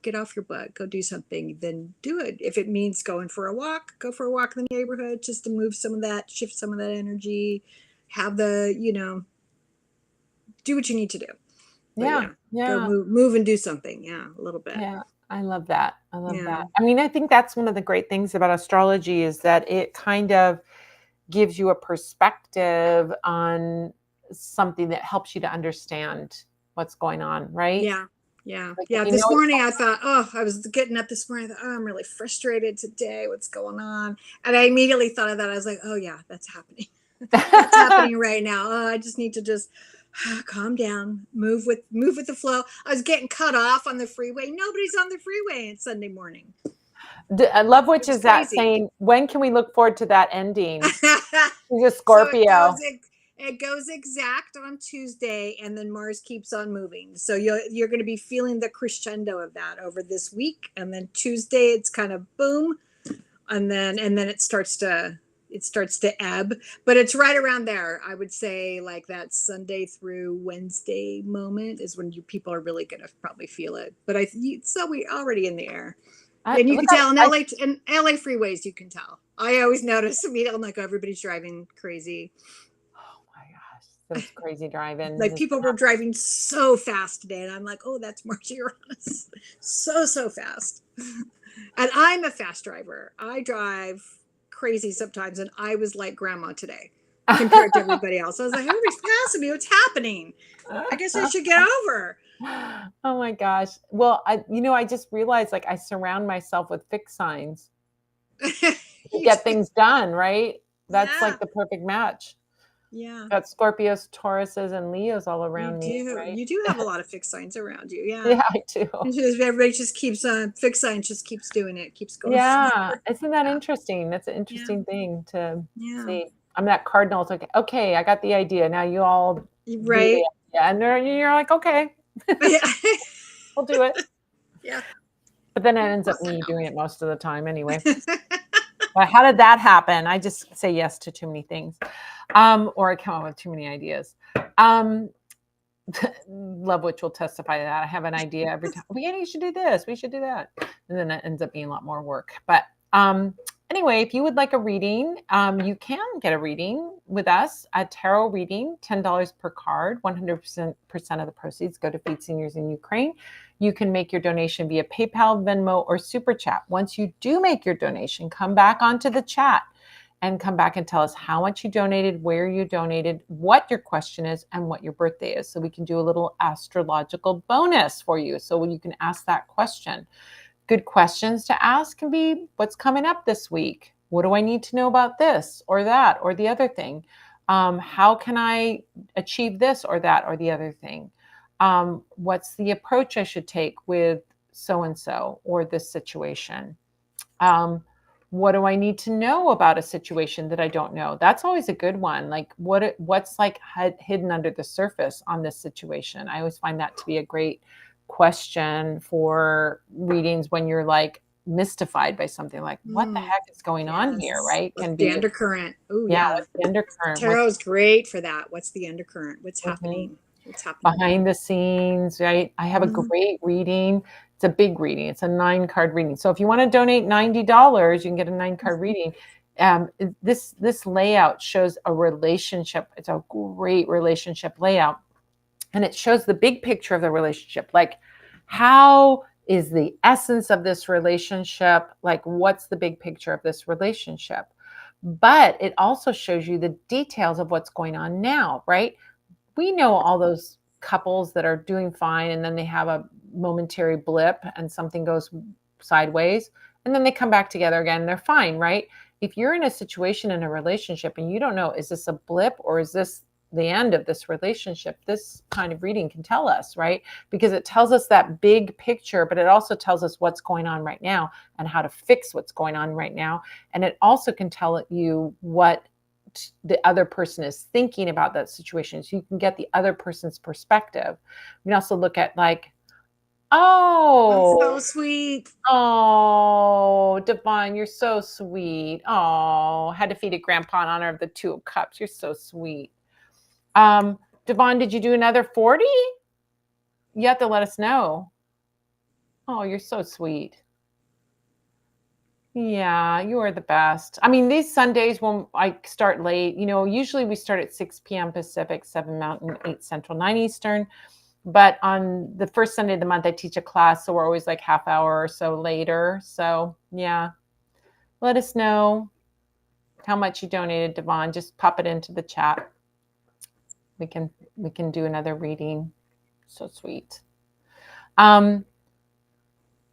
get off your butt, go do something, then do it. If it means going for a walk, go for a walk in the neighborhood, just to move some of that, shift some of that energy, have the, do what you need to do. But go move and do something. Yeah, a little bit. Yeah, I love that. I love that. I mean, I think that's one of the great things about astrology is that it kind of gives you a perspective on something that helps you to understand what's going on, right? Yeah. Yeah. Like, this morning I thought, I was getting up this morning. I thought, I'm really frustrated today. What's going on? And I immediately thought of that. I was like, oh yeah, that's happening. That's happening right now. I just need to calm down, move with the flow. I was getting cut off on the freeway. Nobody's on the freeway. It's Sunday morning. I love which is that saying, when can we look forward to that ending? He's a Scorpio. So it goes exact on Tuesday, and then Mars keeps on moving. So you're going to be feeling the crescendo of that over this week, and then Tuesday it's kind of boom, and then it starts to ebb, but it's right around there. I would say like that Sunday through Wednesday moment is when people are really going to probably feel it. But so we already in the air. And you can tell in LA freeways, you can tell. I always notice immediately, I'm like, everybody's driving crazy. Oh my gosh, that's crazy driving. Like people were driving so fast today, and I'm like, oh, that's Mars-Uranus. So fast. And I'm a fast driver. I drive crazy sometimes, and I was like grandma today compared to everybody else. I was like, everybody's passing me. What's happening? I guess I should get over. Oh my gosh. Well, I just realized like I surround myself with fixed signs to get things done, right? That's like the perfect match. Yeah. Got Scorpios, Tauruses, and Leos all around me. Right? You do have a lot of fixed signs around you. Yeah. Yeah, I do. Everybody just keeps fixed signs, just keeps doing it, keeps going. Yeah. Isn't that interesting? That's an interesting thing to see. I'm that cardinal. It's like, okay, I got the idea. Now you all do Right. the idea. And you're like, okay, Yeah. we'll do it. Yeah. But then it ends up Work that me out. doing it most of the time anyway. But how did that happen? I just say yes to too many things, or I come up with too many ideas. Um, Love which will testify to that. I have an idea every time. We should do this. We should do that, and then it ends up being a lot more work. But anyway, if you would like a reading, you can get a reading with us. A tarot reading, $10 per card. 100% of the proceeds go to feed seniors in Ukraine. You can make your donation via PayPal, Venmo, or Super Chat. Once you do make your donation, come back onto the chat and come back and tell us how much you donated, where you donated, what your question is, and what your birthday is. So we can do a little astrological bonus for you. So when you can ask that question. Good questions to ask can be, what's coming up this week? What do I need to know about this or that or the other thing? How can I achieve this or that or the other thing? What's the approach I should take with so and so or this situation? um, what do I need to know about a situation that I don't know? That's always a good one. Like what's like hidden under the surface on this situation? I always find that to be a great question for readings when you're like mystified by something, like what the Mm, heck is going on here, yes. right? What's Can the be, undercurrent? Oh, yeah, yeah. what's the undercurrent, Tarot what's is great for that. What's the undercurrent? What's mhm, happening? What's happening? behind the scenes, right? I have a Mhm. great reading. It's a big reading. It's a 9-card reading. So if you want to donate $90, you can get a 9-card reading. This layout shows a relationship. It's a great relationship layout, and it shows the big picture of the relationship. Like, how is the essence of this relationship? Like, what's the big picture of this relationship? But it also shows you the details of what's going on now, right? We know all those couples that are doing fine and then they have a momentary blip and something goes sideways and then they come back together again and they're fine, right? If you're in a situation in a relationship and you don't know, is this a blip or is this the end of this relationship? This kind of reading can tell us, right? Because it tells us that big picture, but it also tells us what's going on right now and how to fix what's going on right now. And it also can tell you what the other person is thinking about that situation, so you can get the other person's perspective. You can also look at like, That's so oh, sweet. Devon, you're so sweet. Oh, had to feed a grandpa in honor of the 2 of Cups. You're so sweet. Devon, did you do another 40? You have to let us know. Oh, you're so sweet. Yeah, you are the best. I mean, these Sundays when I start late, usually we start at 6 p.m. Pacific, 7 Mountain, 8 Central, 9 Eastern. But on the first Sunday of the month, I teach a class, so we're always like half hour or so later. So yeah, let us know how much you donated, Devon. Just pop it into the chat. We can do another reading. So sweet. Um,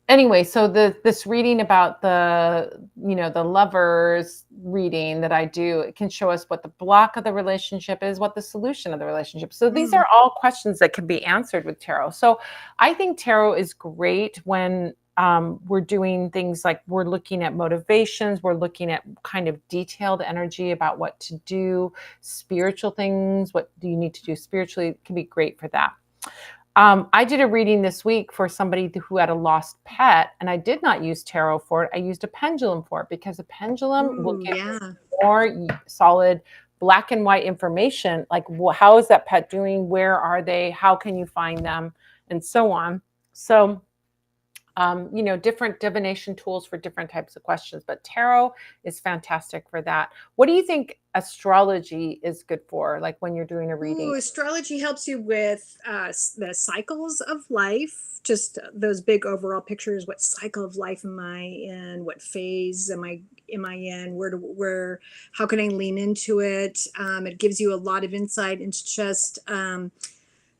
anyway, so this reading about the lovers reading that I do, it can show us what the block of the relationship is, what the solution of the relationship. So these Mm. are all questions that can be answered with tarot. So I think tarot is great when we're doing things like we're looking at motivations, we're looking at kind of detailed energy about what to do, spiritual things, what do you need to do spiritually. It can be great for that. I did a reading this week for somebody who had a lost pet, and I did not use tarot for it. I used a pendulum for it because a pendulum will Ooh, give yeah. more solid black and white information, like how is that pet doing? Where are they? How can you find them? And so on. So different divination tools for different types of questions, but tarot is fantastic for that. What do you think astrology is good for, like when you're doing a reading? Ooh, astrology helps you with the cycles of life, just those big overall pictures. What cycle of life am I in? What phase am I in? Where how can I lean into it? It gives you a lot of insight into just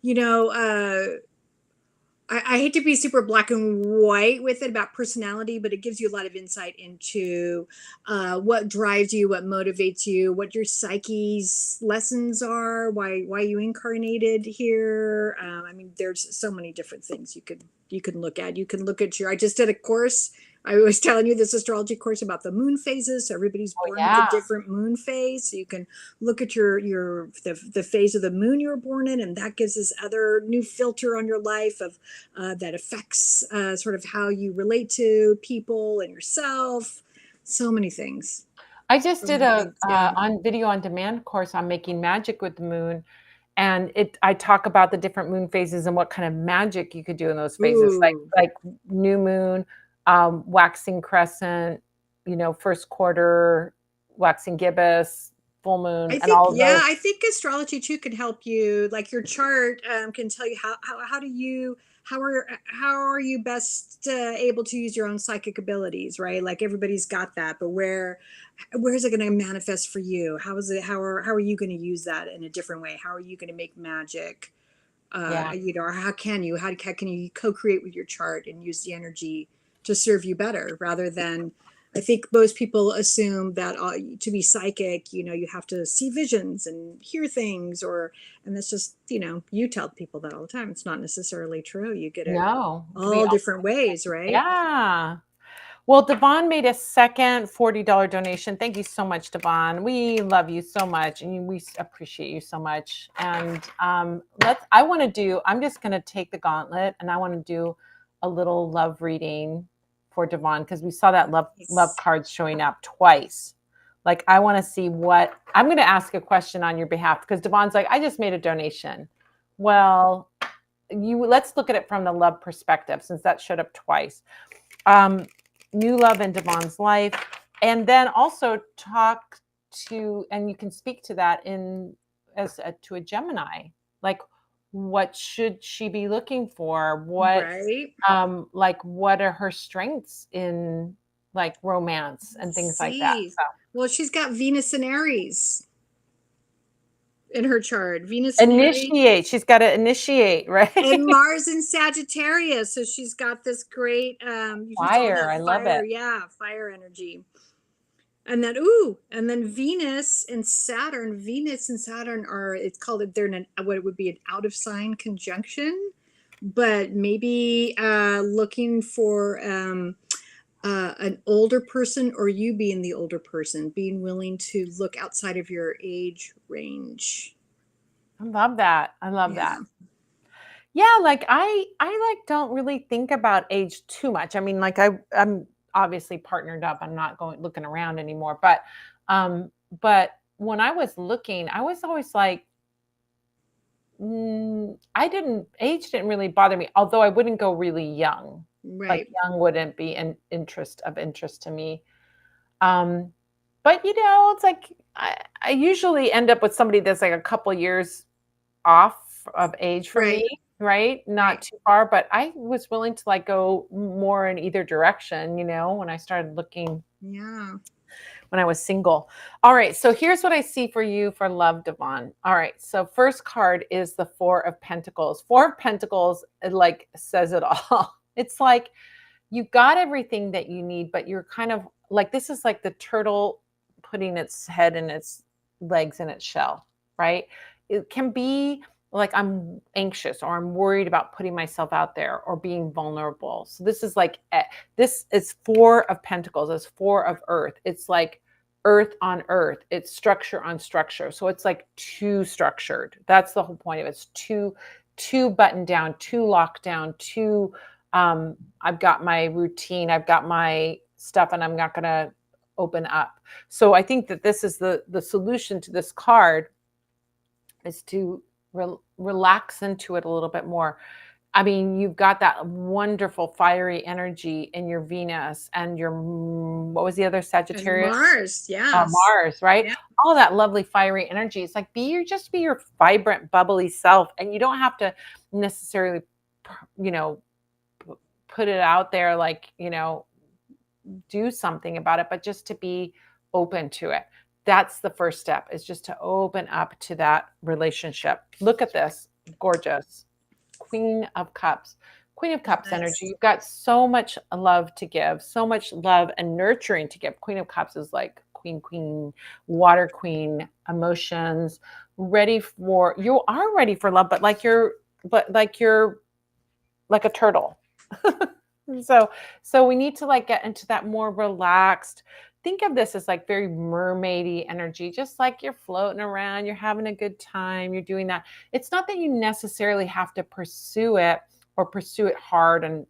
you know I hate to be super black and white with it about personality, but it gives you a lot of insight into what drives you, what motivates you, what your psyche's lessons are, why you incarnated here. I mean, there's so many different things you can look at. You can look at your. I just did a course I was telling you this astrology course about the moon phases. So everybody's Oh born with a yeah. different moon phase. So you can look at the phase of the moon you were born in, and that gives this other new filter on your life of that affects sort of how you relate to people and yourself. So many things. I just So did many a things. Yeah. on video on demand course on making magic with the moon, and I talk about the different moon phases and what kind of magic you could do in those phases, Ooh. like new moon, waxing crescent, first quarter, waxing gibbous, full moon, I and think, all of yeah, those. I think astrology too can help you. Like your chart can tell you how do you how are you best able to use your own psychic abilities, right? Like everybody's got that, but where is it going to manifest for you? How is it? How are you going to use that in a different way? How are you going to make magic? Yeah, Or how can you co-create with your chart and use the energy to serve you better rather than I think most people assume that to be psychic, you have to see visions and hear things, and that's just, you tell people that all the time. It's not necessarily true. You get it no, it could be all different ways, right? yeah. Well, Devon made a second $40 donation. Thank you so much, Devon. We love you so much, and we appreciate you so much. And I'm just going to take the gauntlet, and I want to do a little love reading for Devon because we saw that love Yes. cards showing up twice. Like, I want to see what I'm going to ask a question on your behalf because Devon's like, I just made a donation. Well, let's look at it from the love perspective since that showed up twice. um, New love in Devon's life, and then also talk to, and you can speak to that to a Gemini, like what should she be looking for? Right. What are her strengths in like romance and things like that? See. So Well, she's got Venus and Aries in her chart. Venus and Aries initiate. She's got to initiate, right? and Mars in Sagittarius. So she's got this great she's all Fire. that I love fire, it. yeah, fire energy. And then Venus and Saturn are it's called they're in what it would be an out of sign conjunction, but maybe looking for an older person or you being the older person, being willing to look outside of your age range. I love that. I love that. Yeah. Yeah, like I like don't really think about age too much. I mean, like I'm obviously partnered up. I'm not going looking around anymore. But when I was looking, I was always like, I didn't age didn't really bother me. Although I wouldn't go really young. Like Right. young wouldn't be an interest to me. Um, but it's like I usually end up with somebody that's like a couple years off of age from Right. me, right? Not Right. too far, but I was willing to like go more in either direction, when I started looking Yeah. when I was single. All right, so here's what I see for you for love, Devon. All right, so first card is the Four of Pentacles. Four of Pentacles, it like says it all. It's like you got everything that you need, but you're kind of like this is like the turtle putting its head and its legs in its shell, right? It can be like I'm anxious or I'm worried about putting myself out there or being vulnerable. So this is like this is Four of Pentacles, it's Four of Earth. It's like earth on earth, it's structure on structure. So it's like too structured. That's the whole point of it. It's too buttoned down, too locked down, too I've got my routine, I've got my stuff, and I'm not going to open up. So I think that this is the solution to this card is to relax into it a little bit more. I mean, you've got that wonderful fiery energy in your Venus and your what was the other And Sagittarius? Mars, yes. Mars, right? Yeah. All that lovely fiery energy. It's like be your vibrant, bubbly self, and you don't have to necessarily, you know, put it out there like, do something about it, but just to be open to it. That's the first step is just to open up to that relationship. Look at this. Gorgeous. Queen of Cups. Queen of Cups energy. Nice. You've got so much love to give, so much love and nurturing to give. Queen of Cups is like queen, water queen, emotions, you are ready for love, but like you're like a turtle. So we need to like get into that more relaxed. Think of this as like very mermaidy energy, just like you're floating around, you're having a good time, you're doing that. It's not that you necessarily have to pursue it or pursue it hard and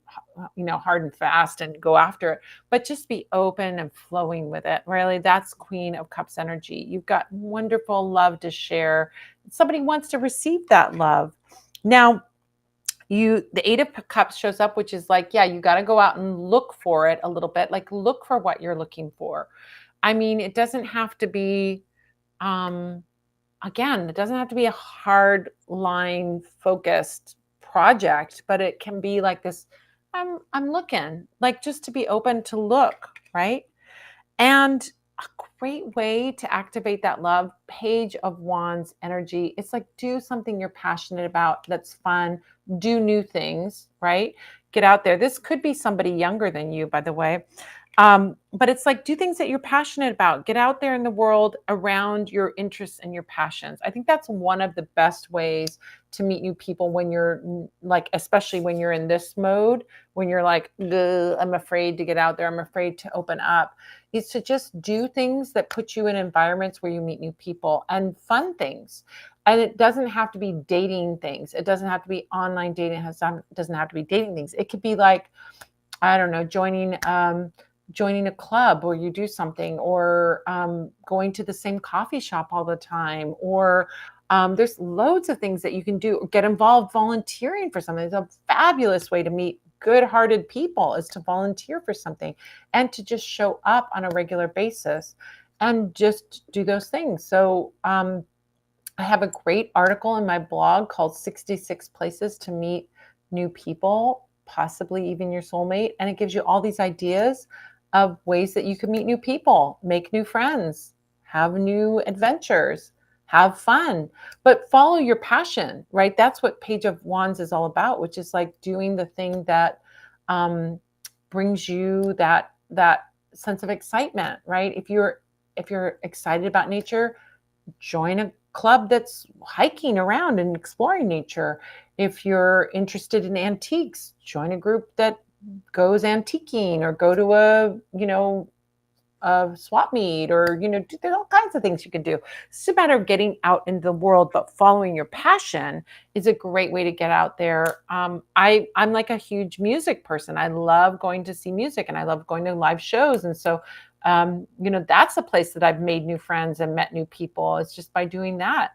hard and fast and go after it, but just be open and flowing with it. Really, that's Queen of Cups energy. You've got wonderful love to share. Somebody wants to receive that love. Now, the Eight of Cups shows up, which is like, yeah, you got to go out and look for it a little bit, like look for what you're looking for. I mean, it doesn't have to be, um again, it doesn't have to be a hard line focused project, but it can be like this. I'm looking, like, just to be open to look, right? And a great way to activate that love, Page of Wands energy. It's like, do something you're passionate about that's fun, do new things, right? Get out there. This could be somebody younger than you, by the way. But it's like, do things that you're passionate about. Get out there in the world around your interests and your passions. I think that's one of the best ways to meet new people when you're like, especially when you're in this mode, when you're like, I'm afraid to get out there, I'm afraid to open up, is to just do things that put you in environments where you meet new people and fun things. And it doesn't have to be dating things. It doesn't have to be online dating. It doesn't have to be dating things. It could be like, I don't know, joining a club where you do something, or going to the same coffee shop all the time, or there's loads of things that you can do. Get involved volunteering for something. It's a fabulous way to meet good-hearted people, is to volunteer for something and to just show up on a regular basis and just do those things. So I have a great article in my blog called 66 Places to Meet New People, possibly even your soulmate. And it gives you all these ideas of ways that you can meet new people, make new friends, have new adventures, have fun, but follow your passion, right? That's what Page of Wands is all about, which is like doing the thing that um, brings you that sense of excitement, right? If you're excited about nature, join a club that's hiking around and exploring nature. If you're interested in antiques, join a group that goes antiquing, or go to a swap meet, or there's all kinds of things you can do. It's a matter of getting out into the world, but following your passion is a great way to get out there. I'm like a huge music person. I love going to see music, and I love going to live shows. And so that's a place that I've made new friends and met new people. It's just by doing that.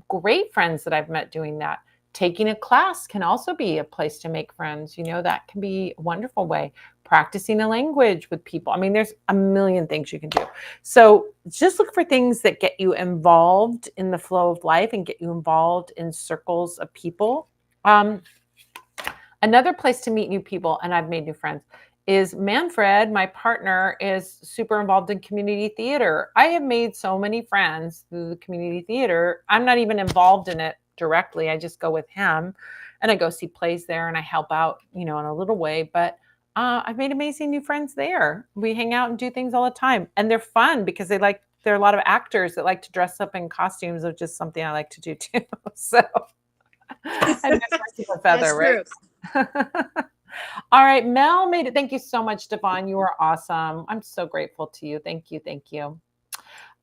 Great friends that I've met doing that. Taking a class can also be a place to make friends. That can be a wonderful way. Practicing a language with people. I mean, there's a million things you can do. So just look for things that get you involved in the flow of life and get you involved in circles of people. Another place to meet new people, and I've made new friends, is Manfred, my partner, is super involved in community theater. I have made so many friends through the community theater. I'm not even involved in it directly. I just go with him, and I go see plays there, and I help out, in a little way. But I've made amazing new friends there. We hang out and do things all the time, and they're fun because there are a lot of actors that like to dress up in costumes, which is something I like to do too. So, and just a That's feather, right? true. All right, Mel made it. Thank you so much, Devon. You are awesome. I'm so grateful to you. Thank you. Thank you.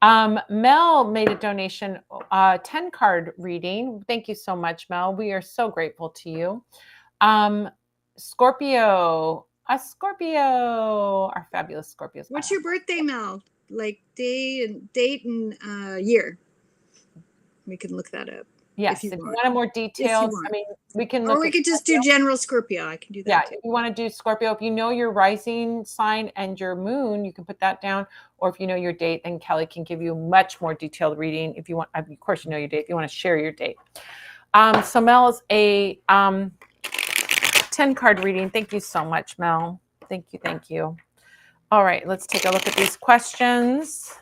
Mel made a donation, 10 card reading. Thank you so much, Mel. We are so grateful to you. Scorpio, our fabulous Scorpios. What's your birthday, Mel? Like date and year. We can look that up. Yes, if you if you want. want a more If you detailed, I want. mean, we can Or look we at could just do Scorpio. general Scorpio. I can do that Yeah, too. if you want to do Scorpio, if you know your rising sign and your moon, you can put that down. Or if you know your date, then Kelly can give you a much more detailed reading. If you want, of course, you know your date. If you want to share your date. So Mel is a 10 card reading. Thank you so much, Mel. Thank you. Thank you. All right, let's take a look at these questions.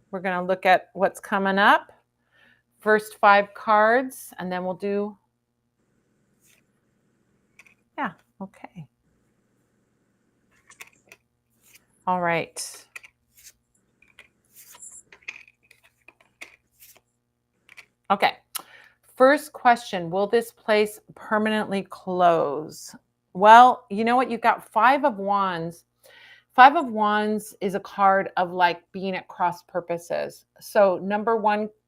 We're going to look at what's coming up. First 5 cards, and then we'll do, yeah, okay. All right. Okay. First question, will this place permanently close? Well, you know what? You've got Five of Wands. Five of Wands is a card of like being at cross purposes. So,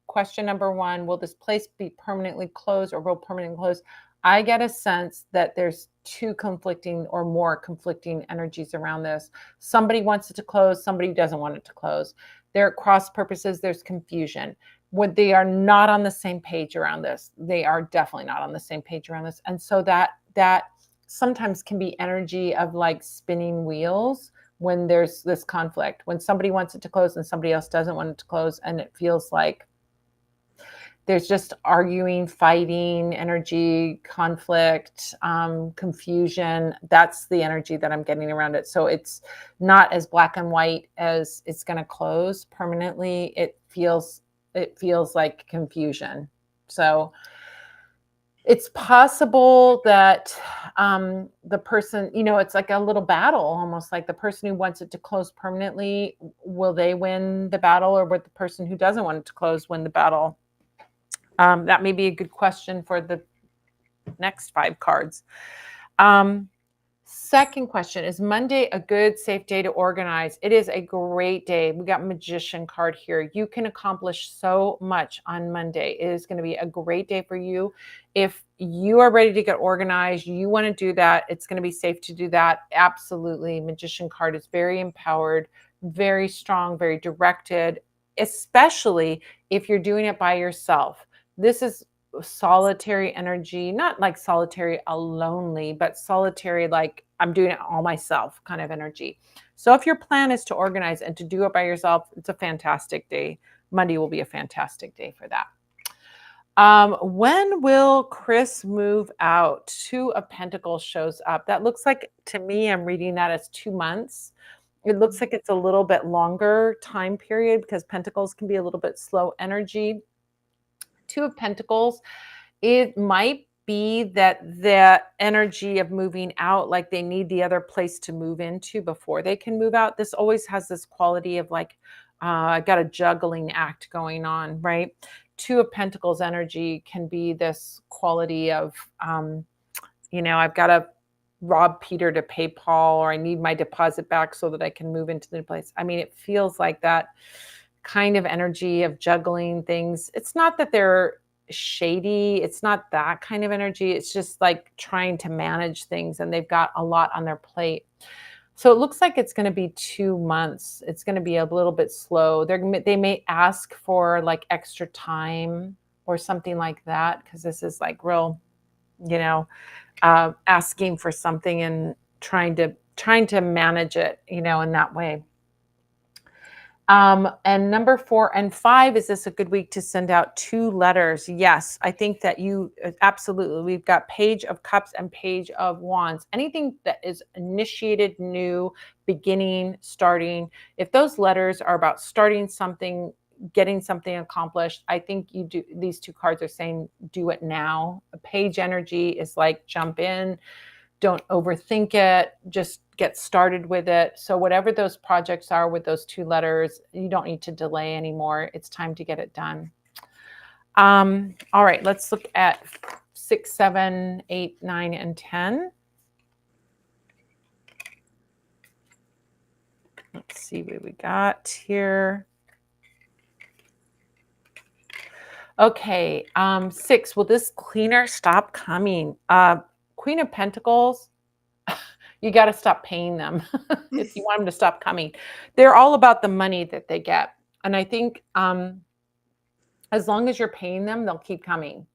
question number one, will this place be permanently closed or will permanently close? I get a sense that there's two conflicting or more conflicting energies around this. Somebody wants it to close, somebody doesn't want it to close. They're at cross purposes, there's confusion. When they are not on the same page around this, they are definitely not on the same page around this. And so that sometimes can be energy of like spinning wheels when there's this conflict, when somebody wants it to close and somebody else doesn't want it to close, and it feels like there's just arguing, fighting, energy, conflict, confusion. That's the energy that I'm getting around it. So it's not as black and white as it's going to close permanently. It feels like confusion. So it's possible that the person, it's like a little battle, almost like the person who wants it to close permanently, will they win the battle, or will the person who doesn't want it to close win the battle? That may be a good question for the next five cards. Second question, is Monday a good, safe day to organize? It is a great day. We got Magician card here. You can accomplish so much on Monday. It is going to be a great day for you. If you are ready to get organized, you want to do that, it's going to be safe to do that. Absolutely. Magician card is very empowered, very strong, very directed, especially if you're doing it by yourself. This is solitary energy, not like solitary lonely, but solitary like I'm doing it all myself kind of energy. So if your plan is to organize and to do it by yourself, it's a fantastic day. Monday will be a fantastic day for that. When will Chris move out? Two of Pentacles shows up. That looks like, to me, I'm reading that as 2 months. It looks like it's a little bit longer time period because Pentacles can be a little bit slow energy. Two of Pentacles, it might be that the energy of moving out, like they need the other place to move into before they can move out. This always has this quality of like, I got a juggling act going on, right? Two of Pentacles energy can be this quality of, I've got to rob Peter to pay Paul, or I need my deposit back so that I can move into the new place. I mean, it feels like that kind of energy of juggling things. It's not that they're shady. It's not that kind of energy. It's just like trying to manage things, and they've got a lot on their plate. So it looks like it's going to be 2 months. It's going to be a little bit slow. They may ask for like extra time or something like that, because this is like real, asking for something and trying to manage it, in that way. And number 4 and 5, is this a good week to send out 2 letters? Yes, I think that absolutely. We've got Page of Cups and Page of Wands. Anything that is initiated, new, beginning, starting. If those letters are about starting something, getting something accomplished, I think you do. These 2 cards are saying do it now. Page energy is like jump in. Don't overthink it, just get started with it. So whatever those projects are with those 2 letters, you don't need to delay anymore. It's time to get it done. All right, let's look at 6, 7, 8, 9, and 10. Let's see what we got here. Okay, 6, will this cleaner stop coming? Queen of Pentacles, you got to stop paying them if you want them to stop coming. They're all about the money that they get. And I think as long as you're paying them, they'll keep coming.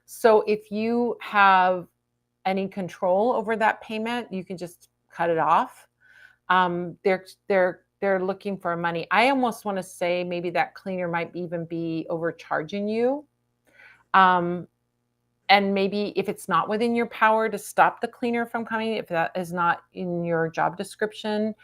So if you have any control over that payment, you can just cut it off. They're looking for money. I almost want to say maybe that cleaner might even be overcharging you. And maybe if it's not within your power to stop the cleaner from coming, if that is not in your job description,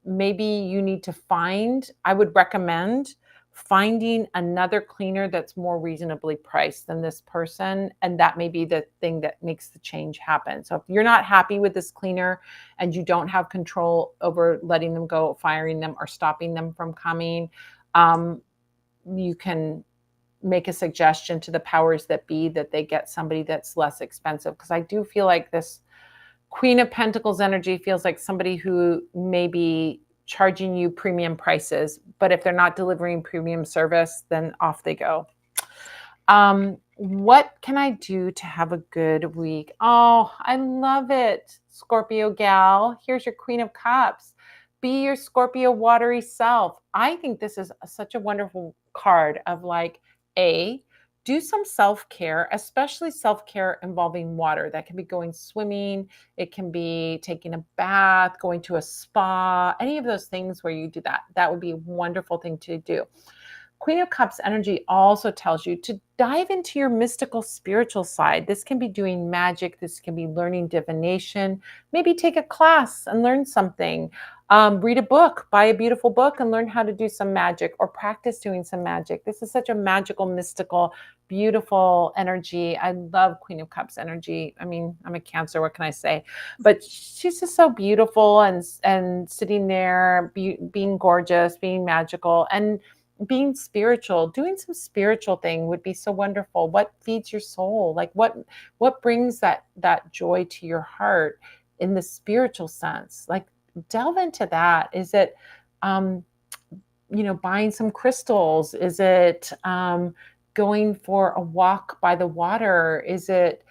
maybe you need to I would recommend finding another cleaner that's more reasonably priced than this person. And that may be the thing that makes the change happen. So if you're not happy with this cleaner and you don't have control over letting them go, firing them, or stopping them from coming, you can make a suggestion to the powers that be that they get somebody that's less expensive, because I do feel like this Queen of Pentacles energy feels like somebody who may be charging you premium prices, but if they're not delivering premium service, then off they go. What can I do to have a good week? Oh, I love it, Scorpio gal. Here's your Queen of Cups. Be your Scorpio watery self. I think this is such a wonderful card of like, do some self-care, especially self-care involving water. That can be going swimming, it can be taking a bath, going to a spa, any of those things where you do that. That would be a wonderful thing to do. Queen of Cups energy also tells you to dive into your mystical spiritual side. This can be doing magic. This can be learning divination. Maybe take a class and learn something. Read a book, buy a beautiful book and learn how to do some magic or practice doing some magic. This is such a magical, mystical, beautiful energy. I love Queen of Cups energy. I mean, I'm a Cancer. What can I say? But she's just so beautiful and sitting there, being gorgeous, being magical, and being spiritual. Doing some spiritual thing would be so wonderful. What feeds your soul? Like what brings that joy to your heart in the spiritual sense? Like delve into that. Is it buying some crystals? Is it going for a walk by the water? Is it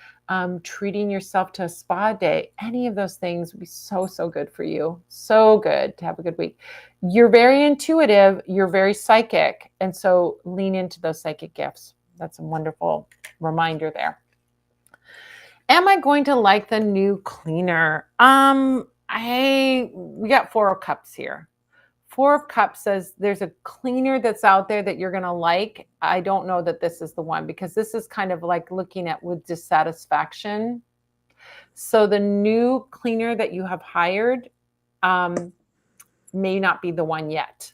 treating yourself to a spa day? Any of those things would be so, so good for you. So good to have a good week. You're very intuitive. You're very psychic. And so lean into those psychic gifts. That's a wonderful reminder there. Am I going to like the new cleaner? We got 4 of Cups here. 4 of Cups says there's a cleaner that's out there that you're going to like. I don't know that this is the one because this is kind of like looking at with dissatisfaction. So the new cleaner that you have hired may not be the one yet.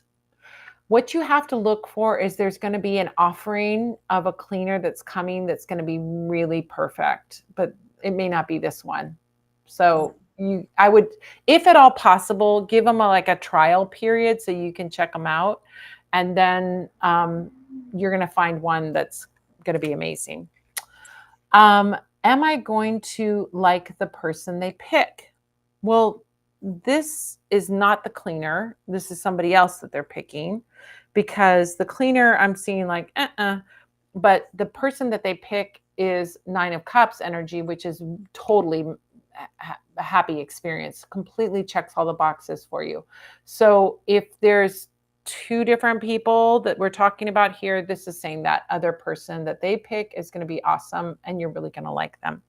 What you have to look for is there's going to be an offering of a cleaner that's coming that's going to be really perfect, but it may not be this one. So I would, if at all possible, give them a trial period so you can check them out. And then you're going to find one that's going to be amazing. Am I going to like the person they pick? Well, this is not the cleaner. This is somebody else that they're picking because the cleaner I'm seeing like, but the person that they pick is 9 of Cups energy, which is totally a happy experience, completely checks all the boxes for you. So if there's 2 different people that we're talking about here, this is saying that other person that they pick is going to be awesome and you're really going to like them.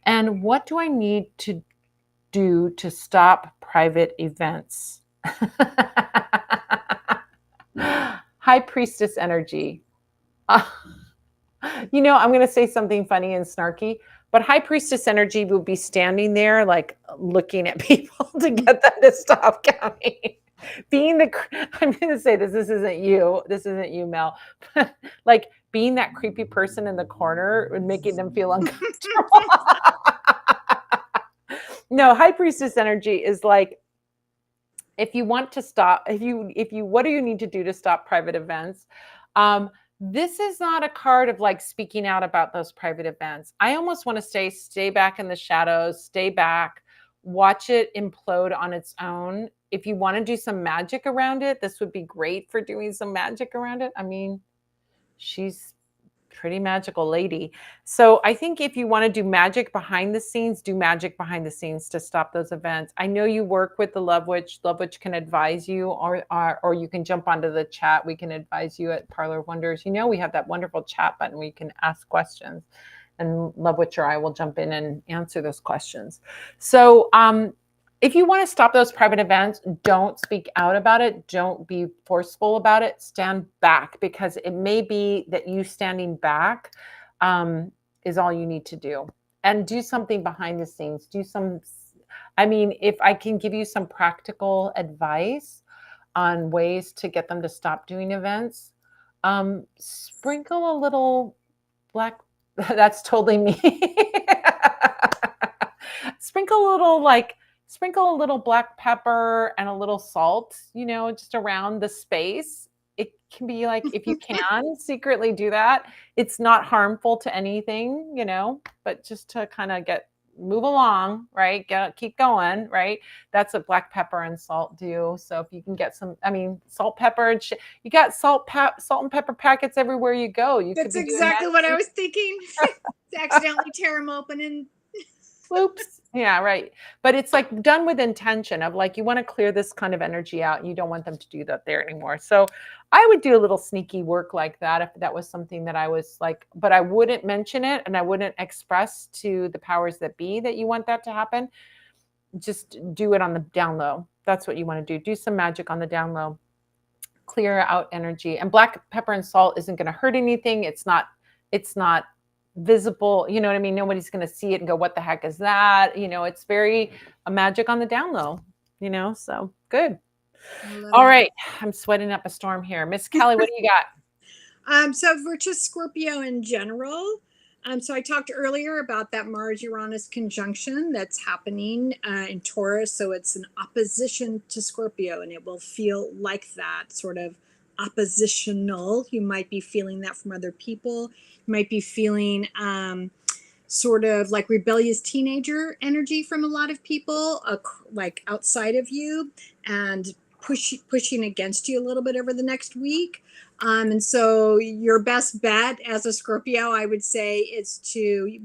And what do I need to do to stop private events? High Priestess energy. I'm going to say something funny and snarky, but High Priestess energy will be standing there like looking at people to get them to stop counting. I'm going to say this isn't you, Mel, like being that creepy person in the corner and making them feel uncomfortable. No, High Priestess energy is like, if you want to stop, what do you need to do to stop private events? This is not a card of like speaking out about those private events. I almost want to stay back in the shadows, stay back, watch it implode on its own. If you want to do some magic around it, this would be great for doing some magic around it. I mean, she's pretty magical lady. So I think if you want to do magic behind the scenes, do magic behind the scenes to stop those events. I know you work with the Love Witch. Love Witch can advise you, or you can jump onto the chat. We can advise you at Parlor Wonders. We have that wonderful chat button where you can ask questions, and Love Witch or I will jump in and answer those questions. So if you want to stop those private events, don't speak out about it. Don't be forceful about it. Stand back, because it may be that you standing back is all you need to do. And do something behind the scenes. If I can give you some practical advice on ways to get them to stop doing events, sprinkle a little black, that's totally me. Sprinkle a little black pepper and a little salt, just around the space. It can be like, if you can secretly do that, it's not harmful to anything, but just to kind of get move along, right? Keep going, right? That's what black pepper and salt do. So if you can get some, I mean, salt, pepper, and you got salt and pepper packets everywhere you go. You could That's be doing exactly what I that. was thinking. Accidentally tear them open and Whoops. Yeah, right. But it's like done with intention of like you want to clear this kind of energy out and you don't want them to do that there anymore. So I would do a little sneaky work like that if that was something that I was like, but I wouldn't mention it and I wouldn't express to the powers that be that you want that to happen. Just do it on the down low. That's what you want to do. Do some magic on the down low. Clear out energy. And black pepper and salt isn't going to hurt anything. It's not visible. You know what I mean? Nobody's going to see it and go, what the heck is that? It's very a magic on the down low, so good. I love All it. right. I'm sweating up a storm here. Miss Kelly, what do you got? So for just Scorpio in general, so I talked earlier about that Mars Uranus conjunction that's happening in Taurus. So it's an opposition to Scorpio, and it will feel like that sort of oppositional. You might be feeling that from other people. You might be feeling sort of like rebellious teenager energy from a lot of people, like outside of you, and pushing against you a little bit over the next week. And so your best bet as a Scorpio, I would say, is to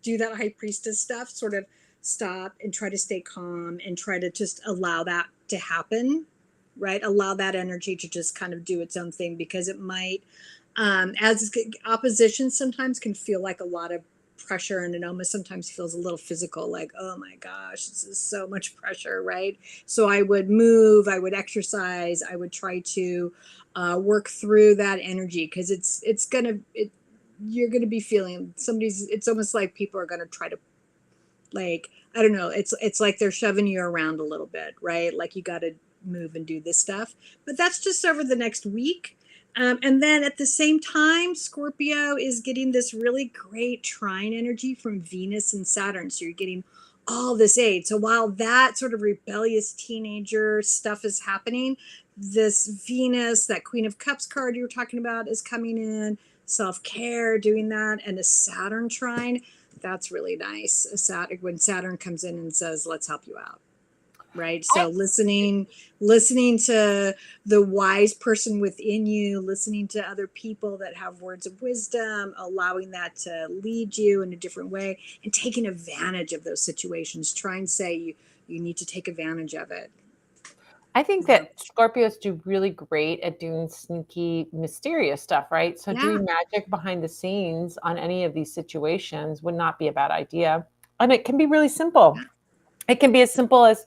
do that high priestess stuff, sort of stop and try to stay calm and try to just allow that to happen, right? Allow that energy to just kind of do its own thing, because it might, as opposition sometimes can feel like a lot of pressure, and it almost sometimes feels a little physical, like, oh my gosh, this is so much pressure, right? So I would move, I would exercise, I would try to work through that energy, because you're gonna be feeling somebody's. It's almost like people are gonna try to, like, I don't know. It's like they're shoving you around a little bit, right? Like you got to move and do this stuff. But that's just over the next week. And then at the same time, Scorpio is getting this really great trine energy from Venus and Saturn. So you're getting all this aid. So while that sort of rebellious teenager stuff is happening, this Venus, that Queen of Cups card you were talking about, is coming in. Self care, doing that, and a Saturn trine. That's really nice. When Saturn comes in and says, let's help you out, right? So listening to the wise person within you, listening to other people that have words of wisdom, allowing that to lead you in a different way, and taking advantage of those situations. Try and say you need to take advantage of it. I think that Scorpios do really great at doing sneaky, mysterious stuff, right? So Yeah, doing magic behind the scenes on any of these situations would not be a bad idea. And it can be really simple. It can be as simple as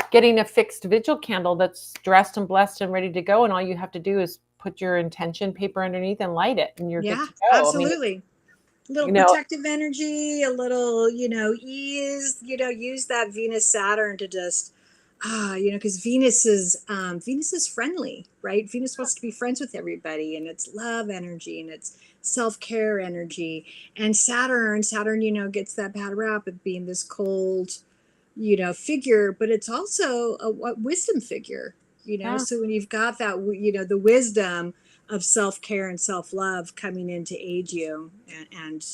getting a fixed vigil candle that's dressed and blessed and ready to go. And all you have to do is put your intention paper underneath and light it, and you're good yeah, to go. I mean, absolutely. A little you know, protective energy, a little, ease, use that Venus Saturn to just, because Venus is friendly, right? Venus wants to be friends with everybody, and it's love energy, and it's self-care energy. And Saturn, gets that bad rap of being this cold, figure, but it's also a wisdom figure, yeah. so when you've got that, the wisdom of self-care and self-love coming in to aid you, and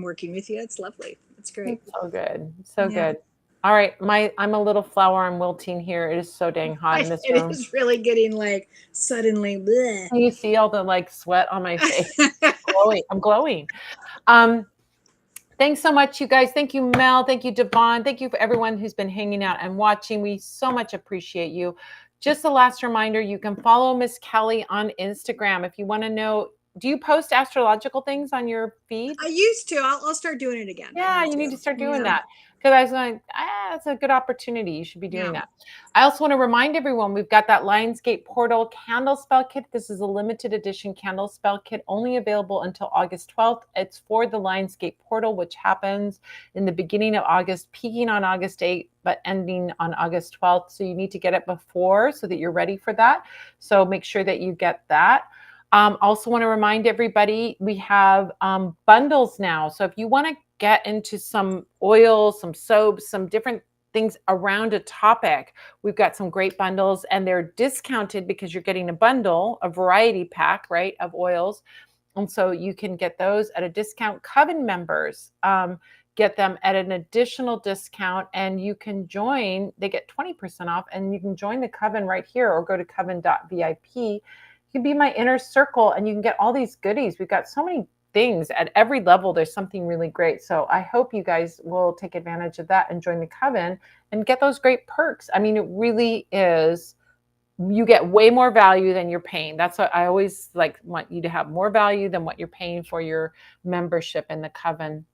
working with you, it's lovely. It's great. It's so good. So Yeah. good. All right. I'm a little flower. I'm wilting here. It is so dang hot in this It room. is really getting like suddenly bleh. Can you see all the like sweat on my face? Glowing. I'm glowing. Um, Thanks so much, you guys. Thank you, Mel. Thank you, Devon. Thank you for everyone who's been hanging out and watching. We so much appreciate you. Just a last reminder, you can follow Miss Kelly on Instagram if you want to know. Do you post astrological things on your feed? I used to. I'll start doing it again. I Yeah, need you need to. to start doing Yeah. that. Because I was going, it's a good opportunity. You should be doing Yeah. that. I also want to remind everyone we've got that Lionsgate Portal candle spell kit. This is a limited edition candle spell kit, only available until August 12th. It's for the Lionsgate Portal, which happens in the beginning of August, peaking on August 8th, but ending on August 12th. So you need to get it before so that you're ready for that. So make sure that you get that. Also want to remind everybody we have bundles now. So if you want to get into some oils, some soaps, some different things around a topic, we've got some great bundles, and they're discounted because you're getting a bundle, a variety pack, right, of oils. And so you can get those at a discount. Coven members get them at an additional discount, and you can join. They get 20% off, and you can join the coven right here, or go to coven.vip. You can be my inner circle, and you can get all these goodies. We've got so many things at every level. There's something really great. So I hope you guys will take advantage of that and join the coven and get those great perks. I mean, it really is, you get way more value than you're paying. That's what I always want you to have, more value than what you're paying for your membership in the coven.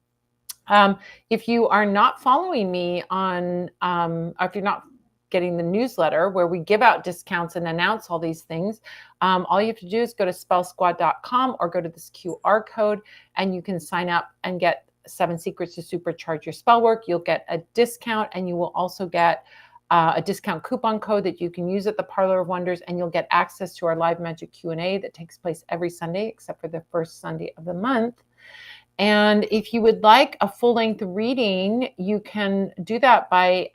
If you are not following me on, or if you're not getting the newsletter where we give out discounts and announce all these things, all you have to do is go to spellsquad.com or go to this QR code, and you can sign up and get 7 secrets to supercharge your spell work. You'll get a discount, and you will also get a discount coupon code that you can use at the Parlor of Wonders, and you'll get access to our live magic Q&A that takes place every Sunday except for the first Sunday of the month. And if you would like a full-length reading, you can do that by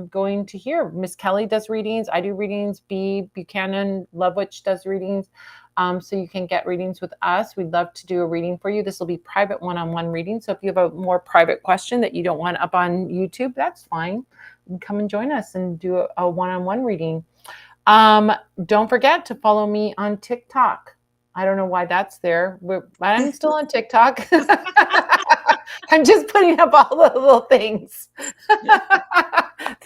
going to here. Miss Kelly does readings. I do readings. B. Buchanan, Love Witch, does readings. So you can get readings with us. We'd love to do a reading for you. This will be private one-on-one reading. So if you have a more private question that you don't want up on YouTube, that's fine. You can come and join us and do a one-on-one reading. Don't forget to follow me on TikTok. I don't know why that's there, but I'm still on TikTok. I'm just putting up all the little things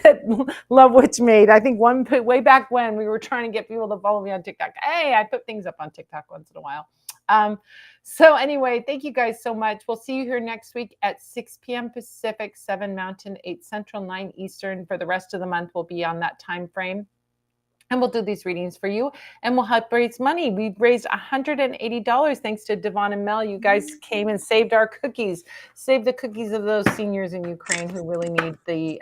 that Love Witch made. I think way back when we were trying to get people to follow me on TikTok. Hey, I put things up on TikTok once in a while. So anyway, thank you guys so much. We'll see you here next week at 6 p.m. Pacific, 7 Mountain, 8 Central, 9 Eastern. For the rest of the month, we'll be on that time frame. And we'll do these readings for you, and we'll help raise money. We've raised $180 thanks to Devon and Mel. You guys came and saved our cookies, saved the cookies of those seniors in Ukraine who really need the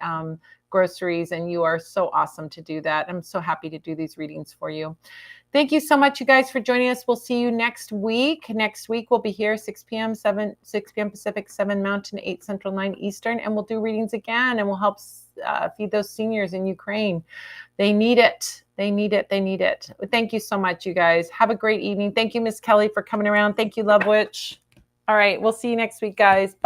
groceries, and you are so awesome to do that. I'm so happy to do these readings for you. Thank you so much, you guys, for joining us. We'll see you next week. Next week, we'll be here 6 p.m. Pacific, 7 Mountain, 8 Central, 9 Eastern, and we'll do readings again, and we'll help feed those seniors in Ukraine. They need it. They need it. They need it. Thank you so much, you guys. Have a great evening. Thank you, Miss Kelly, for coming around. Thank you, Love Witch. All right. We'll see you next week, guys. Bye.